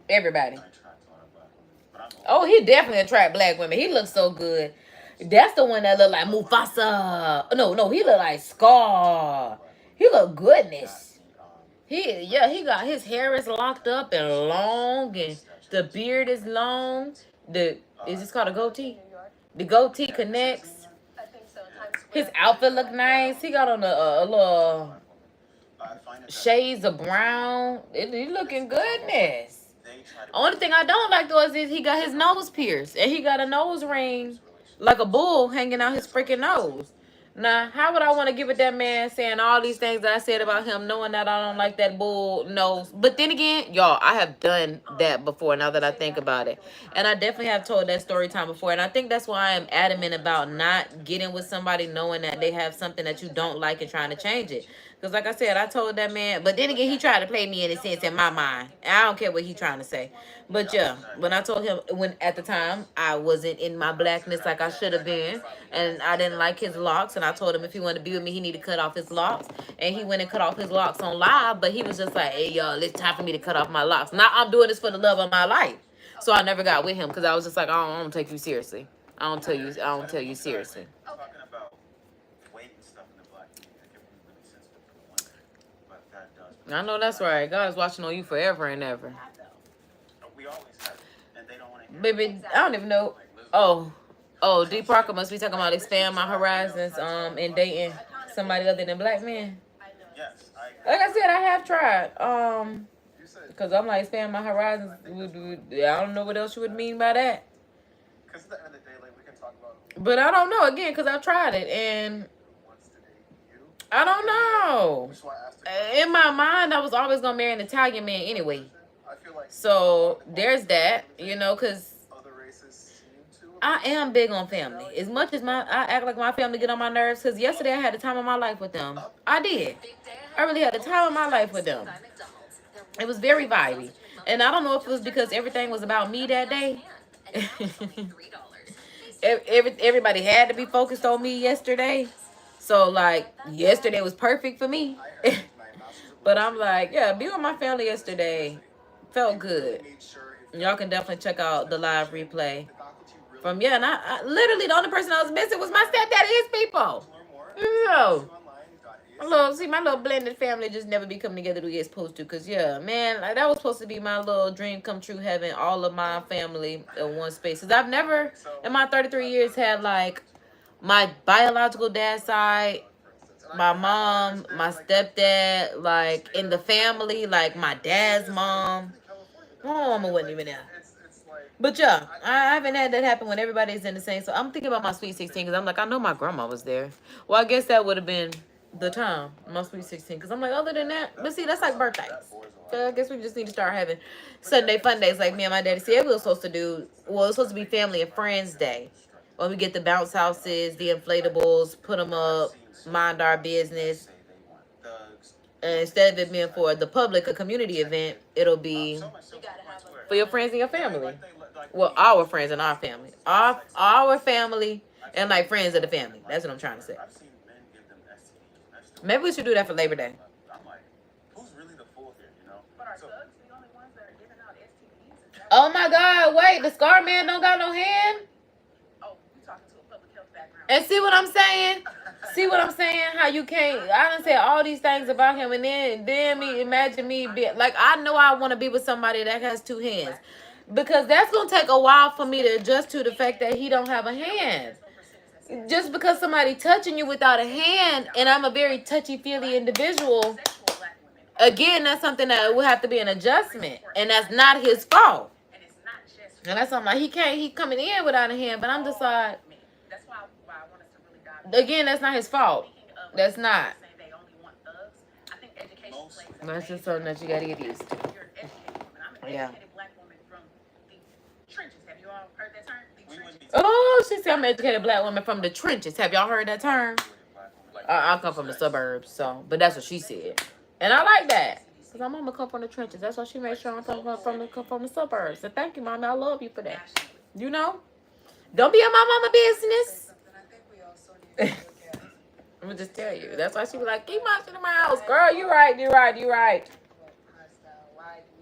everybody.
I attract a lot of black women. But
Oh, he definitely attract black women. He looks so good. That's the one that look like Mufasa. No, he look like Scar. He look goodness. He got his hair is locked up and long, and the beard is long. Is this called a goatee? The goatee connects.
I think so. Times
His outfit look nice. He got on a little
I find it that
shades of brown. He looking goodness.
they try to
Only thing I don't like though is he got his nose pierced and he got a nose ring like a bull hanging out his freaking nose. Now, how would I want to give it that man saying all these things that I said about him, knowing that I don't like that bull nose? But then again, y'all, I have done that before now that I think about it. And I definitely have told that story time before. And I think that's why I'm adamant about not getting with somebody knowing that they have something that you don't like and trying to change it. Because like I said, I told that man, but then again, he tried to play me in a sense in my mind. I don't care what he trying to say. But yeah, when I told him, when at the time, I wasn't in my blackness like I should have been, and I didn't like his locks, and I told him if he wanted to be with me, he needed to cut off his locks, and he went and cut off his locks on live, but he was just like, hey, y'all, it's time for me to cut off my locks. Now I'm doing this for the love of my life. So I never got with him because I was just like, I don't take you seriously. I don't tell you seriously.
Talking about weight and stuff in the black community, it can be really sensitive for the women, but that does.
I know that's right. God is watching on you forever and ever.
We always have it, and they don't want to.
Baby, I don't even know. Oh, D Parker must be talking about expand my horizons and dating somebody other than black men.
Yes,
Like I said, I have tried. Because I'm like, expand my horizons. I don't know what else you would mean by that.
Because at the end of the day, like, we can talk about
But I don't know, again, because I've tried it, and
who wants to date you.
I don't know.
Which is why I asked the question.
In my mind, I was always going to marry an Italian man anyway.
I feel like
So there's that, you know, because
other races seem to.
I am big on family. As much as I act like my family get on my nerves, because yesterday I had the time of my life with them. I did. I really had the time of my life with them. It was very vibey. And I don't know if it was because everything was about me that day. Everybody had to be focused on me yesterday. So, like, yesterday was perfect for me. But I'm like, yeah, being with my family yesterday felt good. Y'all can definitely check out the live replay. And I literally, the only person I was missing was my stepdad and his people. My little blended family just never be coming together the way it's supposed to. Because, yeah, man, like, that was supposed to be my little dream come true, having all of my family in one space. Because I've never, in my 33 years, had, like, my biological dad's side, my mom, my stepdad, like, in the family, like, my dad's mom. My mama wasn't even there. But, yeah, I haven't had that happen when everybody's in the same. So I'm thinking about my Sweet 16 because I'm like, I know my grandma was there. Well, I guess that would have been the time, my Sweet 16, because I'm like, other than that, but see, that's like birthdays. So I guess we just need to start having Sunday fun days like me and my daddy said we were supposed to do. Well, it's supposed to be family and friends day, when we get the bounce houses, the inflatables, put them up, mind our business. And instead of it being for the public, a community event, it'll be for your friends and your family. Well, our friends and our family, our family and like friends of the family. That's what I'm trying to say. Maybe we should do that for Labor Day.
I'm like, who's really the fool here, you know?
But are thugs the only ones that are giving out STDs?
Oh my God, wait, the scar man don't got no hand?
Oh, you talking to a public health background.
And see what I'm saying? See what I'm saying? How you can't, I done said all these things about him, and then imagine me being, like, I know I want to be with somebody that has two hands. Because that's going to take a while for me to adjust to the fact that he don't have a hand. Just because somebody touching you without a hand, and I'm a very touchy-feely individual, again, that's something that will have to be an adjustment, and that's not his fault. And that's something like he coming in without a hand, but I'm just like, again, that's not his fault. That's not. That's just something that you gotta get used to. Yeah. Oh, she said I'm an educated black woman from the trenches. Have y'all heard that term? I come from the suburbs, so, but that's what she said. And I like that. Because my mama come from the trenches. That's why she made sure I come from the suburbs. So thank you, Mommy. I love you for that. You know? Don't be in my mama business. I'm going to just tell you. That's why she was like, keep my shit in my house. Girl, you right.
Why do we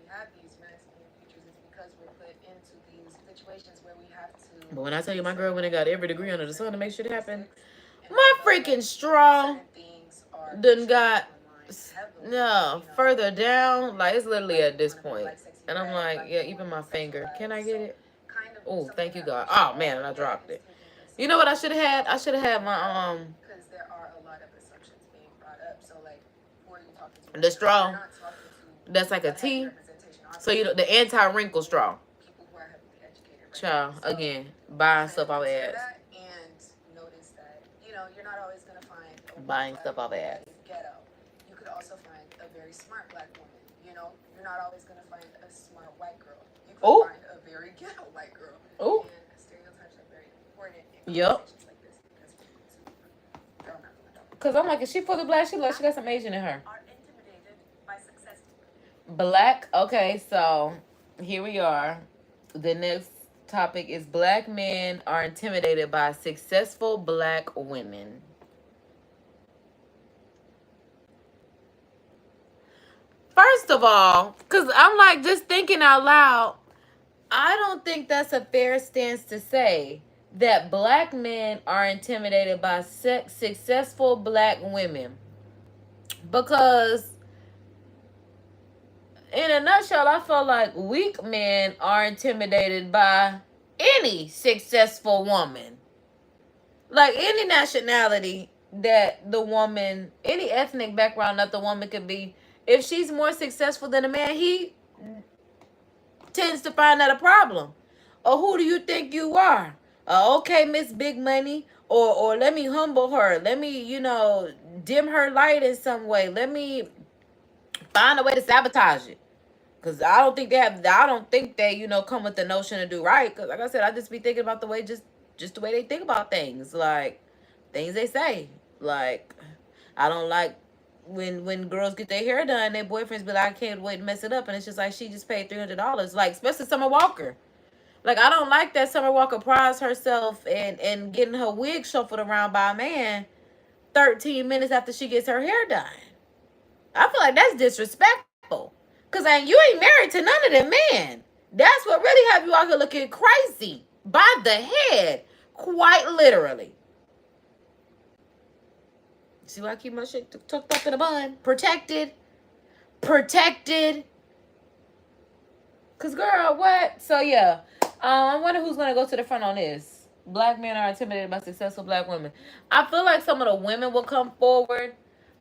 have these masculine features? It's because we're put into these situations where we have to.
But when I tell you my girl went and got every degree under the sun to make shit happen, my freaking straw done got further down. Like, it's literally at this point. And I'm like, yeah, even my finger. Can I get it? Oh, thank you, God. Oh, man, and I dropped it. You know what I should have had? I should have had my,
Because there are a lot of assumptions being brought up. So, like, who are you talking to?
The straw. That's like a T. So, you know, the anti-wrinkle straw.
People who are heavily educated.
Child, again, buying stuff off ads.
And notice that, you know, you're not always going to find
Buying stuff off ads.
Ghetto. You could also find a very smart black woman. You know, you're not always going to find a smart white girl. You could find a very ghetto white girl.
Ooh.
And stereotypes are very important in
Yep.
conversations like this because we need to
Because I'm like, is she fully black? She like she got some Asian in her.
Are intimidated by success.
Black. Okay, so here we are. The next topic is black men are intimidated by successful black women. First of all, because I'm like just thinking out loud, I don't think that's a fair stance to say that black men are intimidated by successful black women. Because, in a nutshell, I feel like weak men are intimidated by any successful woman. Like any nationality that the woman, any ethnic background that the woman could be, if she's more successful than a man, he tends to find that a problem. Or who do you think you are? Okay, Miss Big Money. Or let me humble her. Let me, dim her light in some way. Let me find a way to sabotage it. Cause I don't think they come with the notion to do right. Cause like I said, I just be thinking about the way just the way they think about things. Like things they say. Like I don't like when girls get their hair done, their boyfriends be like, I can't wait to mess it up, and it's just like she just paid $300. Like especially Summer Walker. Like I don't like that Summer Walker prides herself and getting her wig shuffled around by a man 13 minutes after she gets her hair done. I feel like that's disrespectful. Cause you ain't married to none of them men. That's what really have you out here looking crazy by the head, quite literally. See why I keep my shit tucked up in a bun? Protected. Cause girl, what? So yeah, I wonder who's gonna go to the front on this. Black men are intimidated by successful black women. I feel like some of the women will come forward.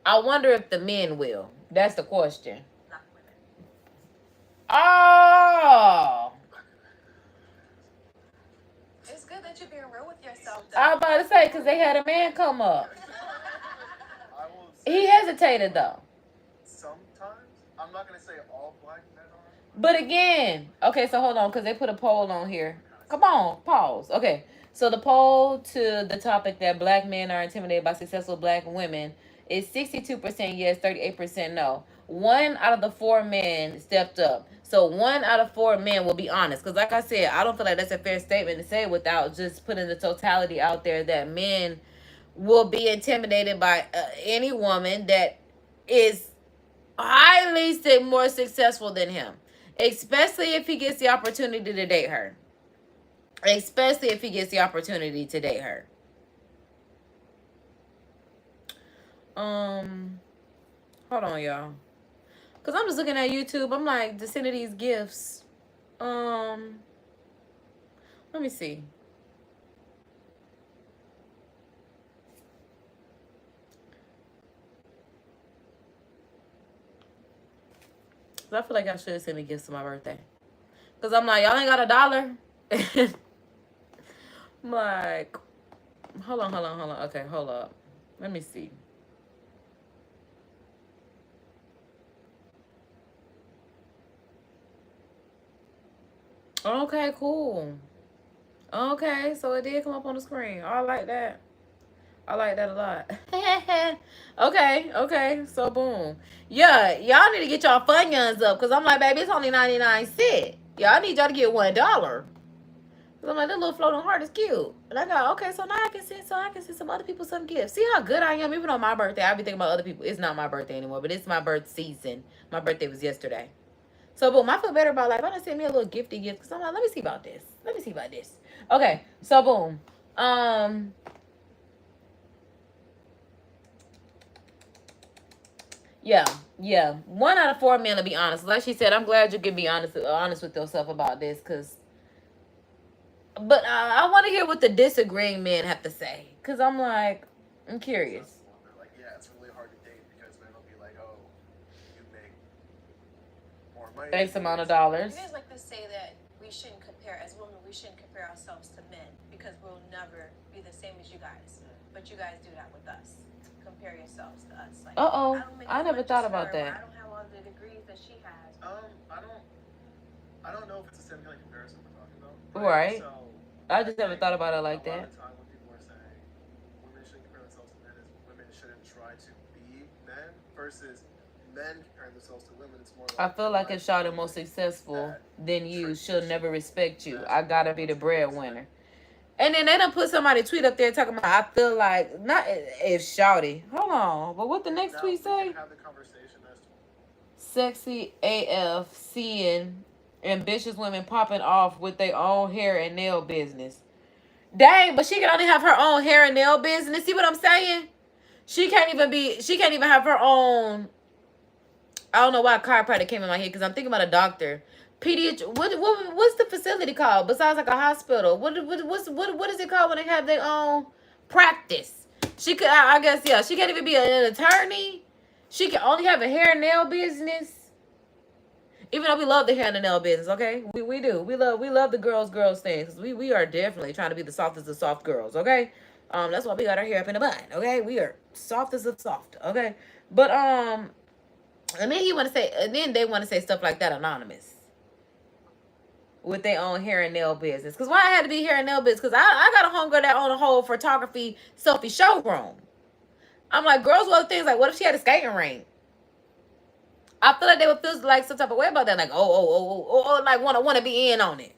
I wonder if the men will. That's the question.
Black women.
Oh.
It's good that you're being real with yourself, though.
I was about to say, because they had a man come up.
I will say
He hesitated, though.
sometimes. I'm not gonna say all black men are.
But again, okay, so hold on, because they put a poll on here. Come on, pause. Okay, so the poll to the topic that black men are intimidated by successful black women is 62% yes, 38% no. 1 out of the 4 men stepped up. So 1 out of 4 men will be honest. Because like I said, I don't feel like that's a fair statement to say without just putting the totality out there that men will be intimidated by any woman that is highly more successful than him. Especially if he gets the opportunity to date her. Hold on, y'all. Cause I'm just looking at YouTube. I'm like, to send these gifts. Let me see. I feel like I should send me gifts for my birthday. Cause I'm like, y'all ain't got $1. I'm like, hold on. Okay, hold up. Let me see. Okay, cool. Okay, so it did come up on the screen. I like that. I like that a lot. Okay. So boom. Yeah, y'all need to get y'all Funyuns up. Because I'm like, baby, it's only 99 cents. Y'all need y'all to get $1. Because I'm like, that little floating heart is cute. And I go, okay, so now I can send some other people some gifts. See how good I am? Even on my birthday, I be thinking about other people. It's not my birthday anymore, but it's my birth season. My birthday was yesterday. So boom, I feel better about life. I done send me a little gifty gift. Because I'm like, let me see about this. Okay, so boom. Yeah. 1 out of 4 men will be honest. Like she said, I'm glad you can be honest with yourself about this, but I want to hear what the disagreeing men have to say, because I'm curious.
Like, yeah, it's really hard to date because men will be like, oh, you make more money.
X amount of dollars.
You guys like to say that we shouldn't compare, as women, we shouldn't compare ourselves to men because we'll never be the same as you guys. But you guys do that with us. Compare yourselves to us. Like,
I never thought about that.
I don't have all the degrees that she has.
I don't know if it's the same kind of comparison we're talking about.
Right.
So,
I just never thought about it like
a lot
that.
of the time when people are saying women shouldn't compare themselves to men, is women shouldn't versus men comparing themselves to women. It's more like,
I feel like if Shawty more successful than you, she'll never respect you. I gotta be the breadwinner. And then they done put somebody tweet up there talking about, I feel like, not if Shawty. Hold on. But what the next
now
tweet
we
say?
can have the conversation as to
Sexy AF seeing ambitious women popping off with their own hair and nail business. Dang, but she can only have her own hair and nail business. See what I'm saying? She can't even have her own. I don't know why chiropractor came in my head because I'm thinking about a doctor. What's the facility called besides like a hospital? What is it called when they have their own practice? She could, I guess, yeah. She can't even be an attorney. She can only have a hair and nail business. Even though we love the hair and the nail business, okay? We do. We love the girls things. We are definitely trying to be the softest of soft girls, okay? That's why we got our hair up in a bun, okay? We are softest of soft, okay? But and then they want to say stuff like that anonymous with their own hair and nail business. Cause why I had to be hair and nail business? Cause I got a homegirl that own a whole photography selfie showroom. I'm like, girls love things like, what if she had a skating rink? I feel like they would feel like some type of way about that. Like, like want to be in on it.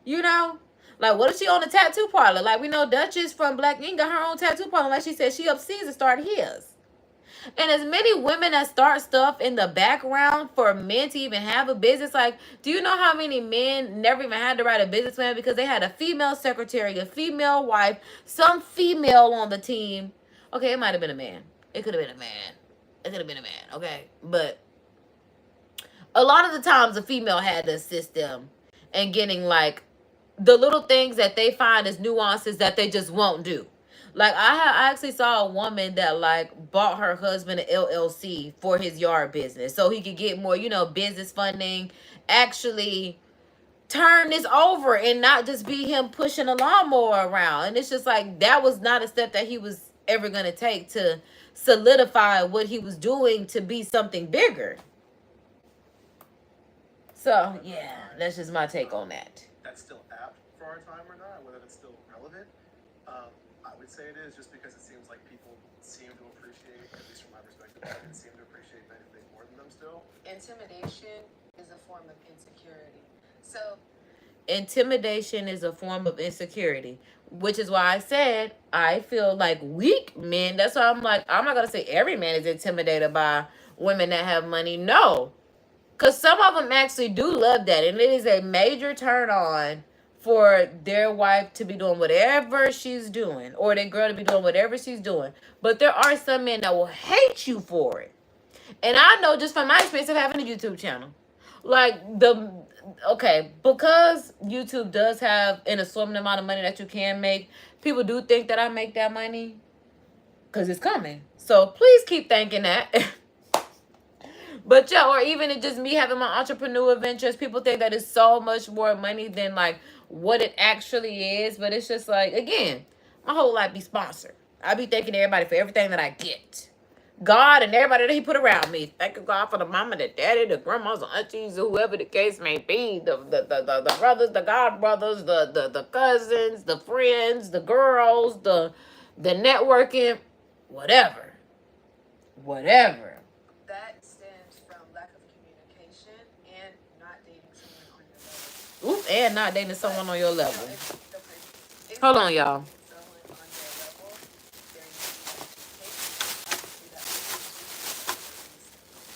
You know? Like, what if she own a tattoo parlor? Like, we know Duchess from Black Ink got her own tattoo parlor. Like she said, she upseas and started his. And as many women that start stuff in the background for men to even have a business, like, do you know how many men never even had to write a business plan because they had a female secretary, a female wife, some female on the team? Okay, it might have been a man. It could have been a man. It could have been a man, okay? But a lot of the times the female had to assist them in getting, like, the little things that they find as nuances that they just won't do. Like, I actually saw a woman that, like, bought her husband an LLC for his yard business so he could get more, you know, business funding, actually turn this over and not just be him pushing a lawnmower around. And it's just like, that was not a step that he was ever going to take to solidify what he was doing to be something bigger. So, yeah, that's just my take on that.
that's still apt for our time or not, whether it's still relevant. I would say it is just because it seems like people seem to appreciate, at least from my perspective, seem to appreciate men who think more than them still.
Intimidation is a form of insecurity. So
Intimidation is a form of insecurity, which is why I said I feel like weak men. That's why I'm like, I'm not going to say every man is intimidated by women that have money. No. Because some of them actually do love that. And it is a major turn on for their wife to be doing whatever she's doing. Or their girl to be doing whatever she's doing. But there are some men that will hate you for it. And I know just from my experience of having a YouTube channel. Like, because YouTube does have an assortment amount of money that you can make, people do think that I make that money because it's coming. So please keep thinking that. But yeah, or even it just me having my entrepreneur ventures, people think that it's so much more money than like what it actually is. But it's just like, again, my whole life be sponsored. I be thanking everybody for everything that I get. God and everybody that he put around me. Thank you, God, for the mama, the daddy, the grandmas, the aunties, whoever the case may be. The brothers, the god brothers, the cousins, the friends, the girls, the networking, whatever.
that stems from lack of communication and not dating someone on your level.
Oops, and not dating someone on your level.
No, if
Hold on, y'all.
someone on their level, there needs to be communication.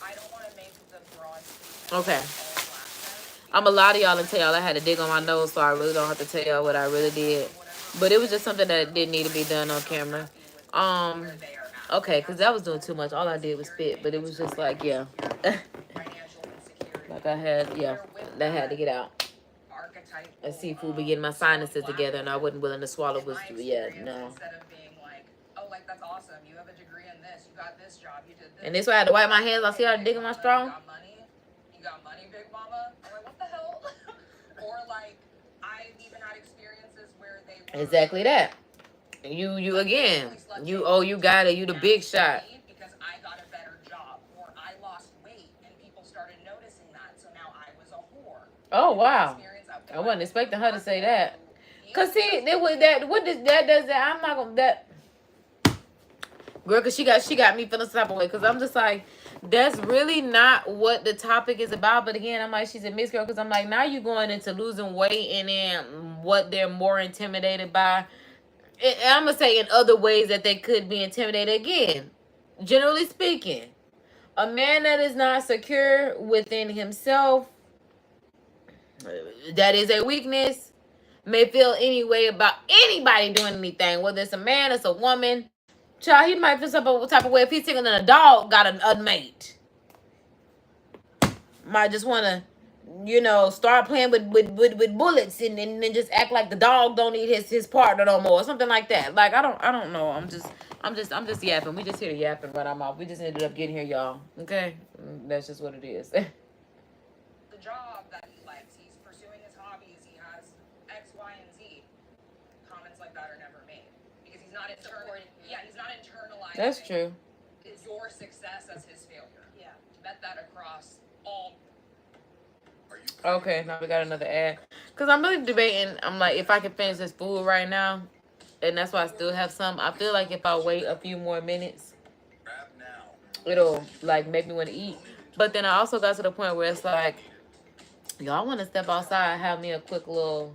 I don't want to make the broad statement.
Okay.
All black men.
I'm a lie to y'all and tell y'all I had to dig on my nose, so I really don't have to tell y'all what I really did. But it was just something that didn't need to be done on camera. Okay, because that was doing too much. All I did was spit, but it was just like, yeah.
Financial insecurity.
Like I had, yeah, that had to get out.
Archetype.
And seafood be getting my sinuses together, and I wasn't willing to swallow was, yeah, no.
Instead of being like, oh, like that's awesome. You have a degree in this. You got this job. You did this.
And this way I had to wipe my hands. I see how to dig in my straw.
You got money. You got money, big mama. I'm like, what the hell? Or like, I've even had experiences where they were
Exactly that. You again. You got it. You the big shot.
because I got a better job, or I lost weight and people started noticing that. So now I was a whore.
Oh wow.
Experience
I wasn't expecting her to say that. Cause see, I'm not gonna girl, because she got me feeling some type of way. Because I'm just like, that's really not what the topic is about. But again, I'm like, she's a mixed girl. Because I'm like, now you're going into losing weight and then what they're more intimidated by. And I'm going to say in other ways that they could be intimidated. Again, generally speaking, a man that is not secure within himself, that is a weakness, may feel any way about anybody doing anything, whether it's a man, it's a woman. Child, he might feel some type of way if he's thinking that a dog got a mate. Might just want to, start playing with bullets and then just act like the dog don't need his partner no more or something like that. Like I don't know. I'm just yapping. We just here to yapping right I'm off. We just ended up getting here, y'all. Okay, that's just what it is.
The job that he likes, he's pursuing his hobbies, he has X, Y, and Z. Comments like that are never made because he's not he's not internalizing.
That's true.
Is your success as his failure?
Yeah.
Bet that across all.
Okay, now we got another ad. Because I'm really debating. I'm like, if I can finish this food right now, and that's why I still have some. I feel like if I wait a few more minutes, it'll, like, make me want to eat. But then I also got to the point where it's like, y'all want to step outside, have me a quick little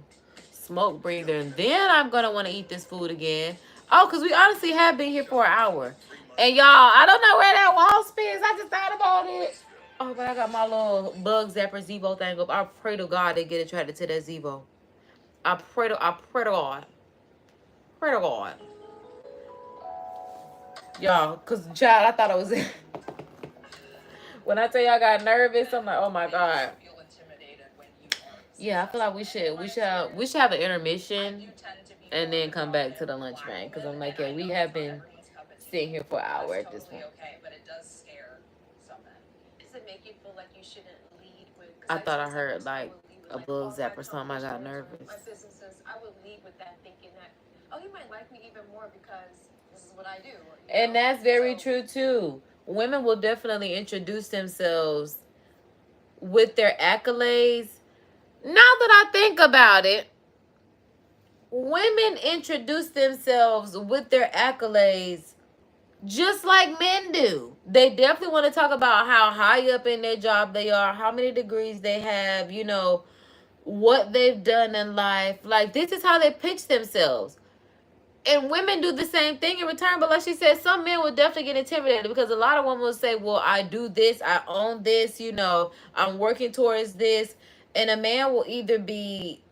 smoke breather, and then I'm going to want to eat this food again. Oh, because we honestly have been here for an hour. And y'all, I don't know where that wall spins. I just thought about it. Oh, but I got my little bug zapper Zevo thing up. I pray to God they get attracted to that Zevo. I pray to God. Pray to God. Y'all, because, child, I thought it was... When I tell you I got nervous, I'm like, oh, my God. Yeah, I feel like we should have an intermission and then come back to the lunch bang. Because I'm like, yeah, we have been sitting here for an hour at this point.
Okay, but it does scare some men.
Does it make you feel like you shouldn't lead with?
I thought I heard like a bug zap or something. I got nervous.
My businesses, I would lead with that, thinking that, oh, he might like me even more because this is what I do.
And that's very true too. Women will definitely introduce themselves with their accolades. Now that I think about it, women introduce themselves with their accolades just like men do. They definitely want to talk about how high up in their job they are, how many degrees they have, what they've done in life. Like, this is how they pitch themselves. And women do the same thing in return. But like she said, some men will definitely get intimidated because a lot of women will say, well, I do this, I own this, I'm working towards this. And a man will either be,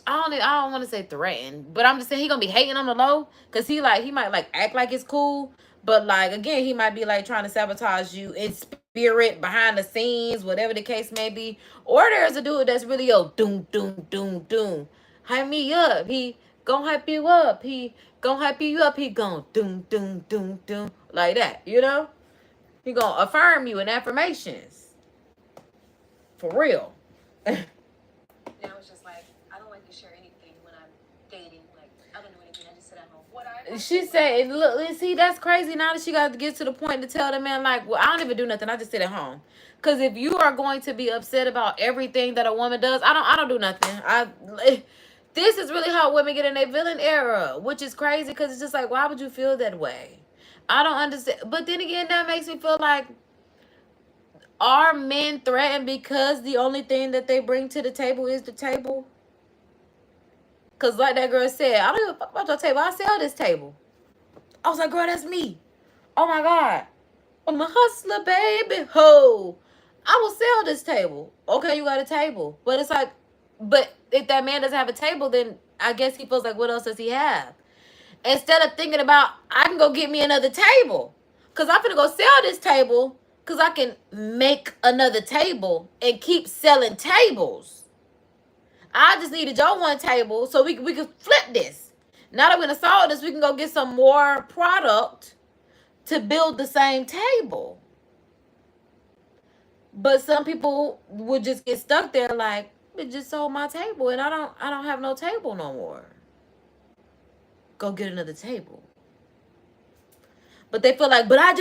I don't want to say threatened, but I'm just saying he gonna be hating on the low because he might like act like it's cool, but like again he might be like trying to sabotage you in spirit, behind the scenes, whatever the case may be. Or there's a dude that's really doom doom doom doom, hype me up, he gonna hype you up, he gonna hype you up, he gonna doom doom doom doom like that, he gonna affirm you in affirmations for real.
Now it's just like, I don't like to share anything when I'm dating. Like, I don't do anything. I just sit at home.
She said, look, see, that's crazy. Now that she got to get to the point to tell the man, like, well, I don't even do nothing. I just sit at home. Because if you are going to be upset about everything that a woman does, I don't do nothing. This is really how women get in their villain era, which is crazy because it's just like, why would you feel that way? I don't understand. But then again, that makes me feel like, are men threatened because the only thing that they bring to the table is the table? Because like that girl said, I don't give a fuck about your table. I sell this table. I was like, girl, that's me. Oh, my God. I'm a hustler, baby. Ho. I will sell this table. Okay, you got a table. But it's like, but if that man doesn't have a table, then I guess he feels like, what else does he have? Instead of thinking about, I can go get me another table. Because I'm going to go sell this table. Because I can make another table and keep selling tables. I just needed your one table so we could flip this. Now that we're going to solve this, we can go get some more product to build the same table. But some people would just get stuck there like, it just sold my table and I don't have no table no more. Go get another table. But they feel like, but I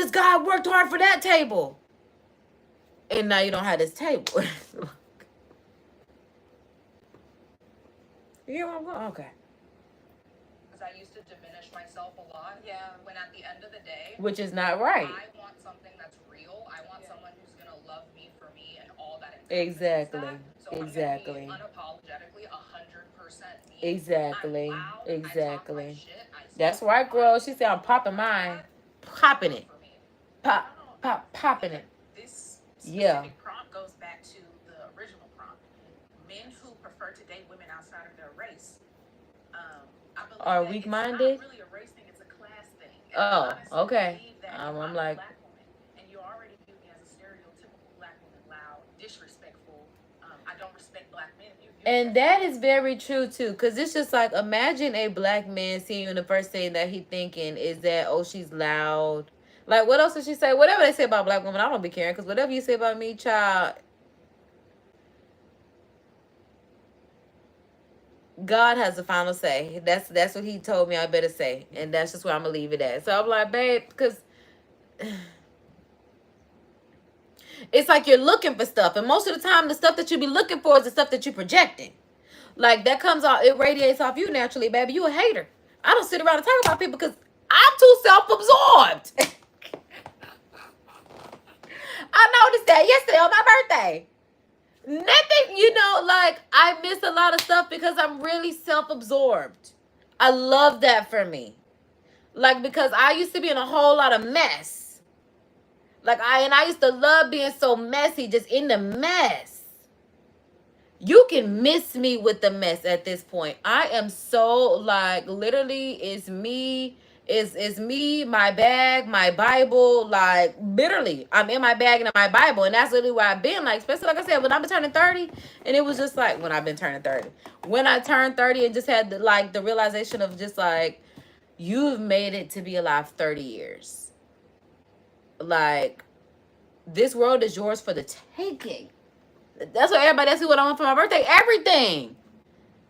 worked hard for that table. And now you don't have this table. You hear where I'm going? Okay.
Because I used to diminish myself a lot.
Yeah.
When at the end of the day,
Which is not right.
I want something that's real. I want someone who's gonna love me for me and all that
Exactly.
that. So
Exactly.
I'm gonna be unapologetically 100% me.
Exactly.
I'm loud,
Exactly.
I talk my shit, I
That's
speak
right,
my
girl.
mind.
She said I'm popping mine. Popping it.
For me.
Pop, pop, popping it.
This
Yeah.
specific prompt goes back to the original prompt. Men who prefer to date women outside of their race. I believe
Are
that
weak-minded?
it's not really a race thing, it's a class thing. And I
Oh,
honestly
okay.
believe that if
I'm
I'm
like,
a black woman and you already view me as a stereotypical black woman, loud, disrespectful, I don't respect black men.
and that is very true too, because it's just like, imagine a black man seeing you and the first thing that he thinking is that, oh, she's loud. Like, what else did she say? Whatever they say about black women, I don't be caring, because whatever you say about me, child, God has the final say. That's what he told me I better say, and that's just where I'm gonna leave it at. So I'm like, babe, because it's like you're looking for stuff, and most of the time, the stuff that you be looking for is the stuff that you're projecting. Like, that comes off, it radiates off you naturally, baby. You a hater. I don't sit around and talk about people because I'm too self-absorbed. I noticed that yesterday on my birthday. Nothing, like, I miss a lot of stuff because I'm really self-absorbed. I love that for me. Like, because I used to be in a whole lot of mess. Like, I used to love being so messy, just in the mess. You can miss me with the mess at this point. I am so, like, literally, it's me, my bag, my Bible, like, literally, I'm in my bag and in my Bible, and that's literally where I've been, like, especially, like I said, when I've been turning 30, and it was just, like, when I turned 30 and just had, the realization of just, like, you've made it to be alive 30 years. Like, this world is yours for the taking. That's what everybody asks me what I want for my birthday. Everything.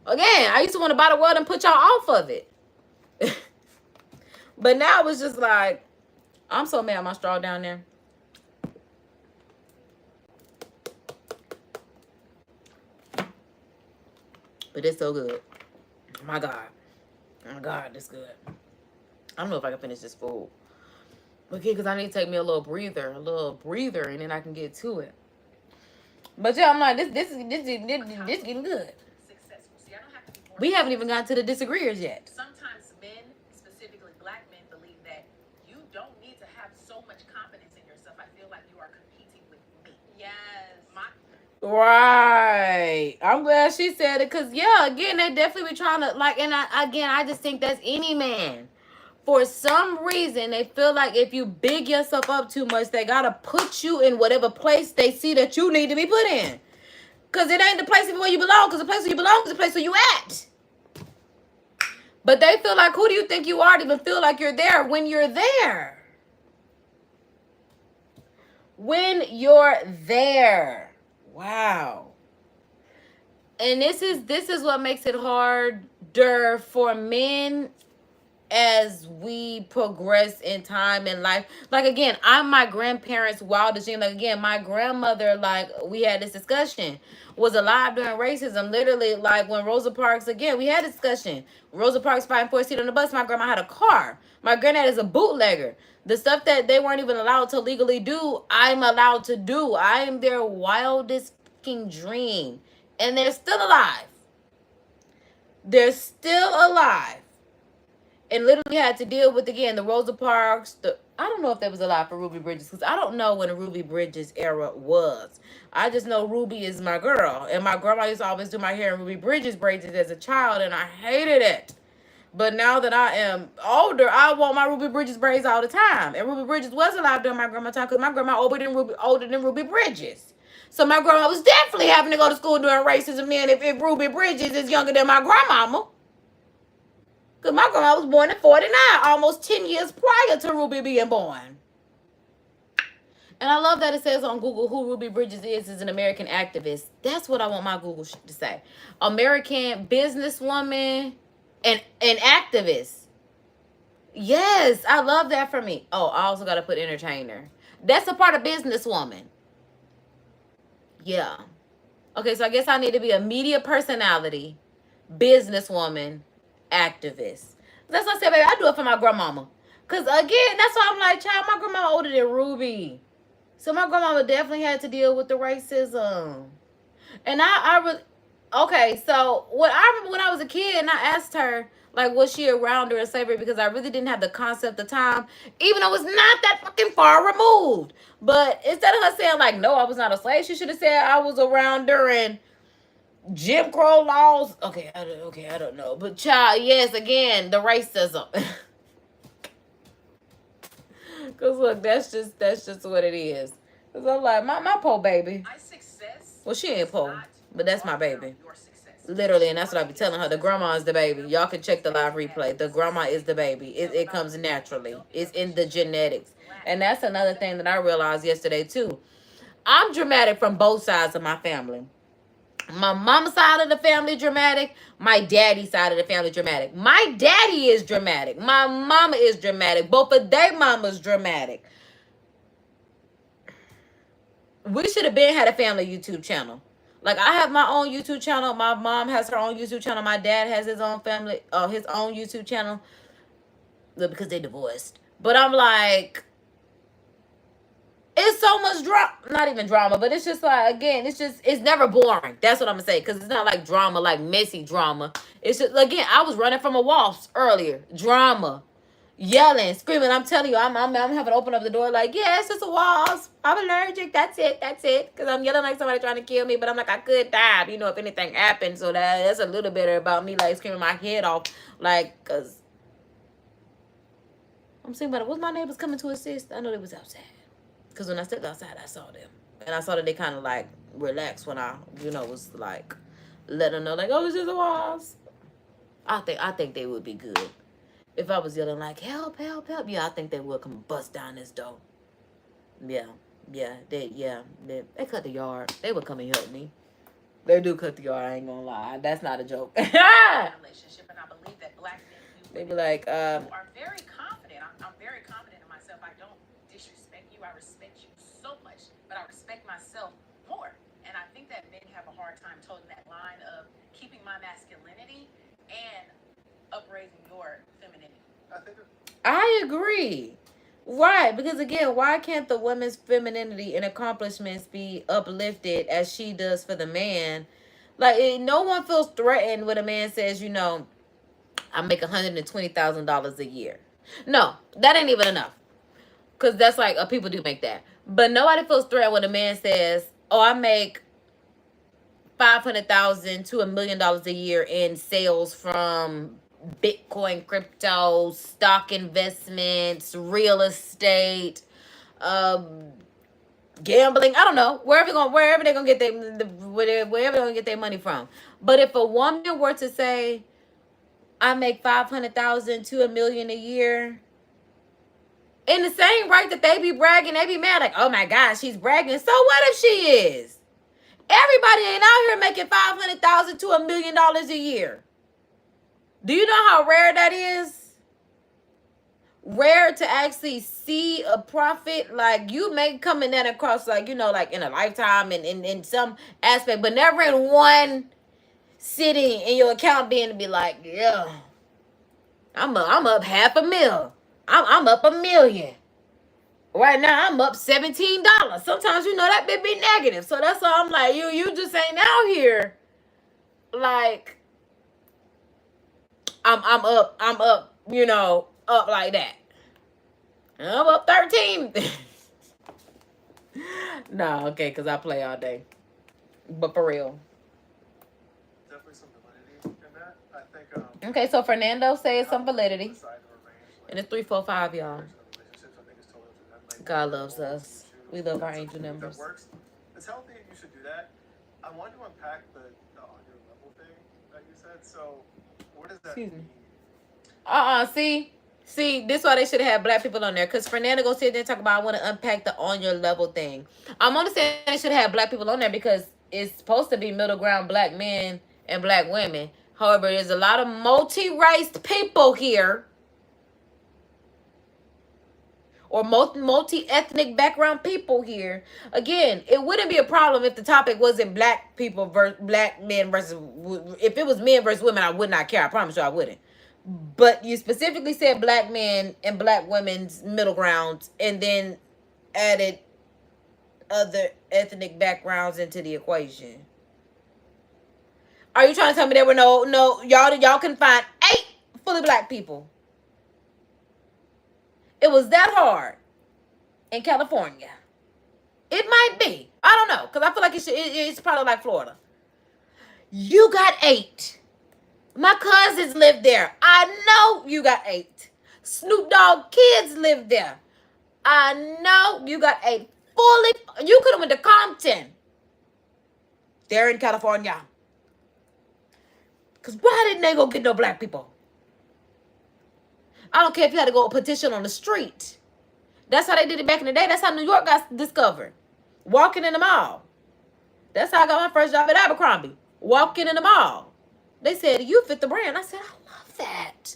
Again, I used to want to buy the world and put y'all off of it. But now it's just like, I'm so mad my straw down there. But it's so good. My God. My God, it's good. I don't know if I can finish this food. Okay, because I need to take me a little breather, and then I can get to it. But yeah, I'm like, this getting good.
Successful. See, I don't have to be more
We haven't even gotten to the disagreeers yet.
Sometimes men, specifically black men, believe that you don't need to have so much confidence in yourself. I feel like you are competing with me.
Yes.
Right. I'm glad she said it, because, yeah, again, they definitely be trying to, like, and I just think that's any man. For some reason, they feel like if you big yourself up too much, they got to put you in whatever place they see that you need to be put in. Because it ain't the place where you belong, because the place where you belong is the place where you at. But they feel like, who do you think you are to even feel like you're there when you're there? When you're there. Wow. And this is what makes it harder for men as we progress in time in life. Like, again, I'm my grandparents' wildest dream. Like, again, my grandmother, like, we had this discussion, was alive during racism. Literally, like, when Rosa Parks, again, we had a discussion. Rosa Parks fighting for a seat on the bus. My grandma had a car. My granddad is a bootlegger. The stuff that they weren't even allowed to legally do, I'm allowed to do. I am their wildest fucking dream. And they're still alive. They're still alive. And literally had to deal with, again, the Rosa Parks. I don't know if that was alive for Ruby Bridges, because I don't know when the Ruby Bridges era was. I just know Ruby is my girl. And my grandma used to always do my hair in Ruby Bridges braids as a child, and I hated it. But now that I am older, I want my Ruby Bridges braids all the time. And Ruby Bridges was alive during my grandma's time, because my grandma older than Ruby Bridges. So my grandma was definitely having to go to school during racism then if Ruby Bridges is younger than my grandmama. Because my grandma was born in 49, almost 10 years prior to Ruby being born. And I love that it says on Google who Ruby Bridges is an American activist. That's what I want my Google to say. American businesswoman and activist. Yes, I love that for me. Oh, I also got to put entertainer. That's a part of businesswoman. Yeah. Okay, so I guess I need to be a media personality, businesswoman, activist. That's what I said, baby. I do it for my grandmama. Cause again, that's why I'm like, child, my grandma older than Ruby. So my grandmama definitely had to deal with the racism. And I really, okay, so what I remember when I was a kid and I asked her, like, was she around during slavery? Because I really didn't have the concept of time, even though it's not that fucking far removed. But instead of her saying, like, no, I was not a slave, she should have said I was around during Jim Crow laws. Okay, I don't know. But child, yes, again, the racism. Cause look, that's just what it is. Cause I'm like, my poor baby.
My success.
Well, she ain't poor, but that's my baby.
Your success.
Literally, and that's what I be telling her. The grandma is the baby. Y'all can check the live replay. The grandma is the baby. It comes naturally. It's in the genetics. And that's another thing that I realized yesterday too. I'm dramatic from both sides of my family. My mama's side of the family dramatic. My daddy's side of the family dramatic. My daddy is dramatic. My mama is dramatic. Both of their mamas dramatic. We should have been had a family YouTube channel. Like, I have my own YouTube channel. My mom has her own YouTube channel. My dad has his own his own YouTube channel. Because they divorced. But I'm like, it's so much drama. Not even drama, but it's just like, again, it's never boring. That's what I'm going to say. Because it's not like drama, like messy drama. It's just, again, I was running from a wasp earlier. Drama. Yelling, screaming. I'm telling you, I'm having to open up the door like, yeah, it's just a wasp. I'm allergic. That's it. Because I'm yelling like somebody trying to kill me, but I'm like, I could die, you know, if anything happened. So that's a little bit about me, like, screaming my head off. Like, because I'm saying, but was my neighbors coming to assist? I know they was outside. Because when I stepped outside, I saw them. And I saw that they kind of, like, relaxed when I, you know, was, like, letting them know, like, oh, it's just a wasp. I think they would be good. If I was yelling like, help, help, help, yeah, I think they would come bust down this door. Yeah, they cut the yard. They would come and help me. They do cut the yard, I ain't gonna lie. That's not a joke.
Relationship, and I believe that black men,
they be like,
you are very confident. I'm very confident in myself. I don't disrespect you. I respect you so much, but I respect myself more. And I think that men have a hard time toting that line of keeping my masculinity and upraising your femininity.
I agree. Why? Because again, why can't the woman's femininity and accomplishments be uplifted as she does for the man? Like, no one feels threatened when a man says, you know, I make $120,000 a year. No, that ain't even enough. Because that's like, people do make that. But nobody feels threatened when a man says, oh, I make $500,000 to $1 million a year in sales from Bitcoin, crypto, stock investments, real estate, gambling. I don't know, wherever they're gonna get their money from. But if a woman were to say, I make $500,000 to $1 million a year, in the same right that they be bragging, they be mad like, oh my gosh, she's bragging. So what if she is? Everybody ain't out here making $500,000 to $1 million a year. Do you know how rare that is? Rare to actually see a profit. Like, you may come in that across, like, you know, like in a lifetime and in some aspect, but never in one sitting in your account being to be like, yeah, I'm up $500,000. I'm up $1 million. Right now, I'm up $17. Sometimes, you know, that bit be negative. So that's why I'm like, you just ain't out here. Like, I'm up, you know, up like that. I'm up 13. No, okay, because I play all day. But for real.
Definitely some validity in that. I think.
Okay, so Fernando says some validity. And it's 345, y'all. God loves us. We love our angel numbers.
It's healthy. You should do that. I wanted to unpack the on your level thing that you said. So, what does that mean?
See, this is why they should have had black people on there. Because Fernando go sit there and talk about, I want to unpack the on your level thing. I'm only saying they should have black people on there because it's supposed to be middle ground black men and black women. However, there's a lot of multi-raced people here. Or multi-ethnic background people here. Again, it wouldn't be a problem if the topic wasn't black people versus black men versus... If it was men versus women, I would not care. I promise you I wouldn't. But you specifically said black men and black women's middle grounds, and then added other ethnic backgrounds into the equation. Are you trying to tell me there were no y'all can find 8 fully black people? It was that hard in California. It might be. I don't know, because I feel like it's probably like Florida. You got 8. My cousins live there. I know you got 8. Snoop Dogg kids live there. I know you got 8. Fully, you could have went to Compton. They're in California. Because why didn't they go get no black people? I don't care if you had to go petition on the street. That's how they did it back in the day. That's how New York got discovered. Walking in the mall. That's how I got my first job at Abercrombie. Walking in the mall. They said, you fit the brand. I said, I love that.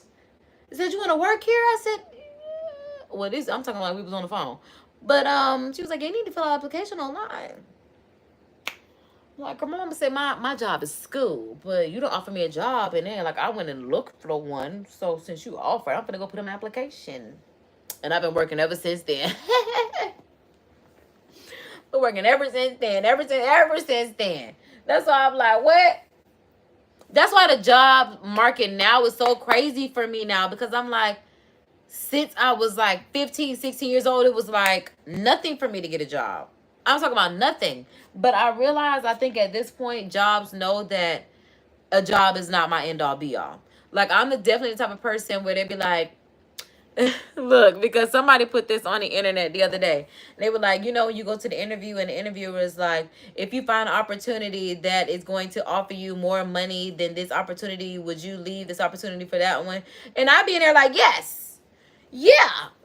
They said, you want to work here? I said, yeah. Well, I'm talking like we was on the phone. But she was like, you need to fill out an application online. Like, her mama said, my job is school, but you don't offer me a job. And then, like, I went and looked for one. So, since you offered, I'm going to go put in an application. And I've been working ever since then. Been working ever since then. Ever since then. That's why I'm like, what? That's why the job market now is so crazy for me now. Because I'm like, since I was like 15, 16 years old, it was like nothing for me to get a job. I'm talking about nothing. But I realize, I think at this point, jobs know that a job is not my end all be all. Like, I'm definitely the type of person where they be like, look, because somebody put this on the internet the other day. They were like, you know, when you go to the interview and the interviewer is like, if you find an opportunity that is going to offer you more money than this opportunity, would you leave this opportunity for that one? And I'd be in there like, yes. Yeah,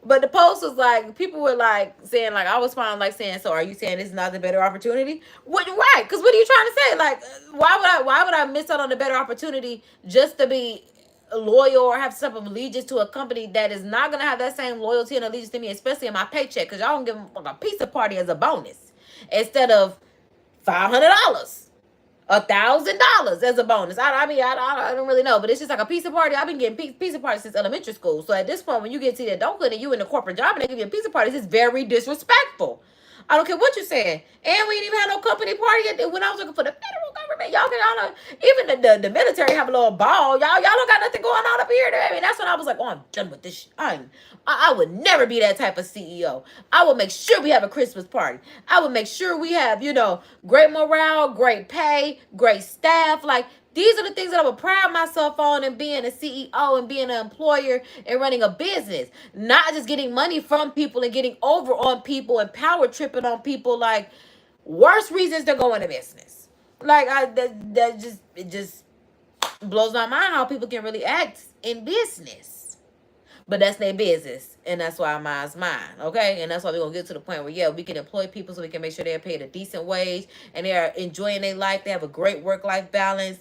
but the post was like, people were like saying, like, I was fine, like saying, so are you saying this is not the better opportunity? What, right? Because what are you trying to say? Like, why would I miss out on the better opportunity just to be loyal or have some allegiance to a company that is not gonna have that same loyalty and allegiance to me, especially in my paycheck? Because y'all don't give them like a pizza party as a bonus instead of $500. $1,000 as a bonus. I mean, I don't really know, but it's just like a pizza party. I've been getting pizza parties since elementary school. So at this point, when you get to the adulthood and you in a corporate job and they give you a pizza party, it's very disrespectful. I don't care what you're saying. And we didn't even have no company party when I was looking for the federal government. Y'all know, even the military have a little ball. Y'all don't got nothing going on up here. I mean, that's when I was like, oh, I'm done with this shit. I would never be that type of CEO. I will make sure we have a Christmas party. I will make sure we have, great morale, great pay, great staff. Like, these are the things that I would pride myself on in being a CEO and being an employer and running a business. Not just getting money from people and getting over on people and power tripping on people. Like, worst reasons to go into business. Like, it just blows my mind how people can really act in business. But that's their business. And that's why mine's mine. Okay? And that's why we're going to get to the point where, yeah, we can employ people so we can make sure they're paid a decent wage and they're enjoying their life. They have a great work-life balance.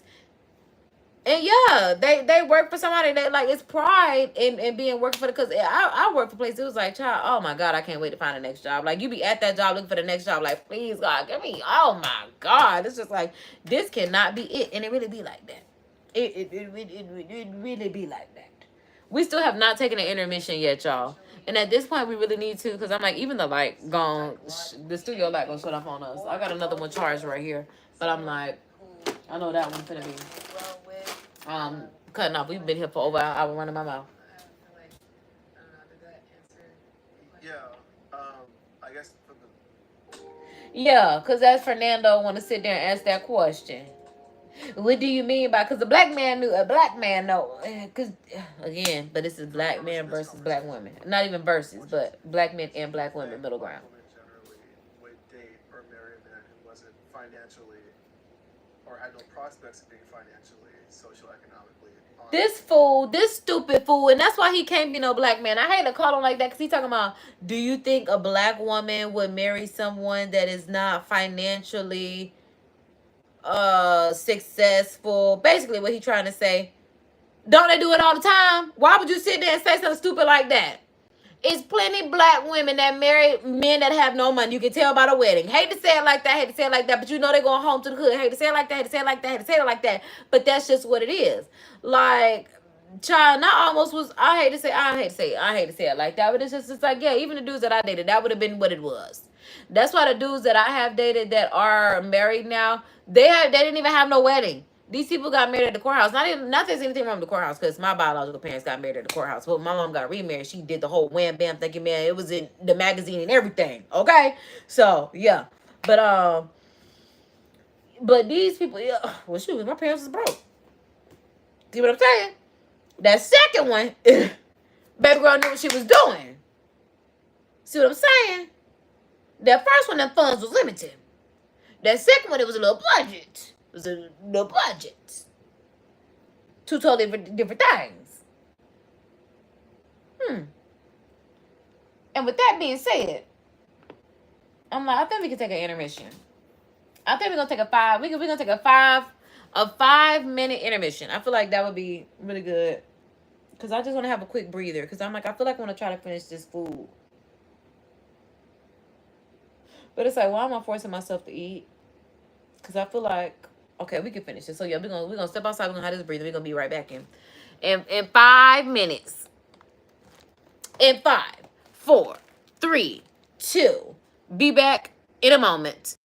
And yeah, they work for somebody that, like, it's pride in being working for because I work for places. It was like, child, oh my God, I can't wait to find the next job. Like, you be at that job looking for the next job, like, please God, give me, oh my God. It's just like, this cannot be it. And it really be like that. It really be like that. We still have not taken an intermission yet, y'all. And at this point, we really need to, because I'm like, even the light gone, the studio light gonna shut off on us. I got another one charged right here. But I'm like, I know that one's gonna be cutting off. We've been here for over an hour running my mouth.
Yeah, I guess for the...
Yeah, because as Fernando want to sit there and ask that question. What do you mean by, because a black man know, because again, but this is black men versus black women. Not even versus, but black men and black women, middle ground.
Women generally would date or marry a man who wasn't financially or had no prospects of being financially, socioeconomically.
This stupid fool, and that's why he can't be no black man. I hate to call him like that because he talking about, do you think a black woman would marry someone that is not financially successful? Basically what he trying to say. Don't they do it all the time? Why would you sit there and say something stupid like that? It's plenty black women that marry men that have no money. You can tell by the wedding. Hate to say it like that, but you know they're going home to the hood. Hate to say it like that, hate to say it like that. But that's just what it is. Like, child, not almost was. I hate to say it like that, but it's like, yeah, even the dudes that I dated, that would have been what it was. That's why the dudes that I have dated that are married now, they didn't even have no wedding. These people got married at the courthouse. Not there's anything wrong with the courthouse, because my biological parents got married at the courthouse. But my mom got remarried. She did the whole wham bam thinking, man, it was in the magazine and everything. Okay, so yeah, but these people, yeah, well, shoot, my parents was broke. See what I'm saying? That second one, baby girl knew what she was doing. See what I'm saying? That first one, them funds was limited. That second one, it was a little budget. It was a little budget. Two totally different things. And with that being said, I'm like, I think we can take an intermission. I think we're gonna take we're gonna take a 5-minute intermission. I feel like that would be really good. Cause I just wanna have a quick breather. Cause I'm like, I feel like I wanna try to finish this food. But it's like, why am I forcing myself to eat? Cause I feel like, okay, we can finish it. So yeah, we're gonna step outside, we're gonna have this breather, we're gonna be right back in 5 minutes. In 5, 4, 3, 2. Be back in a moment.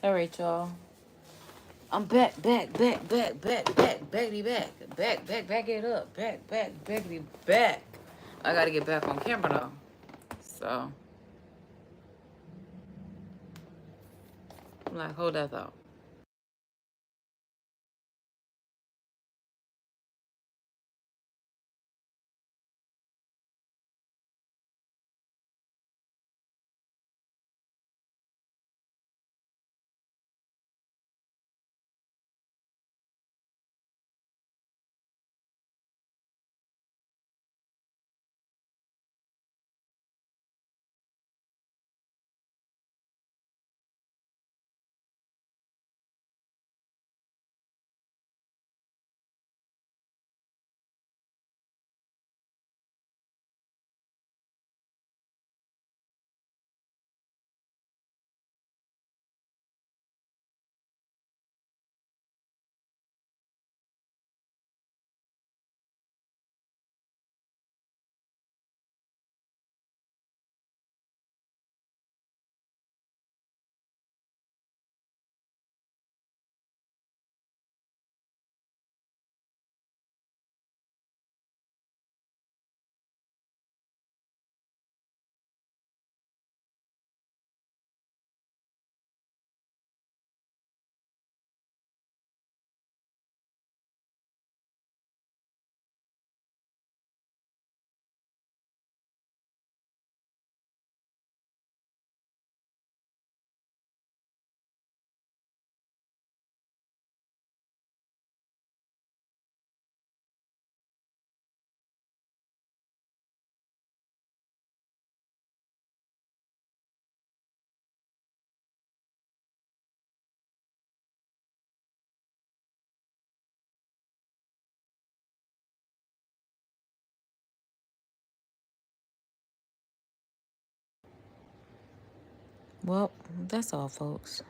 All right, y'all. I'm back it up. Back. I gotta get back on camera though. So I'm like, hold that thought. Well, that's all, folks.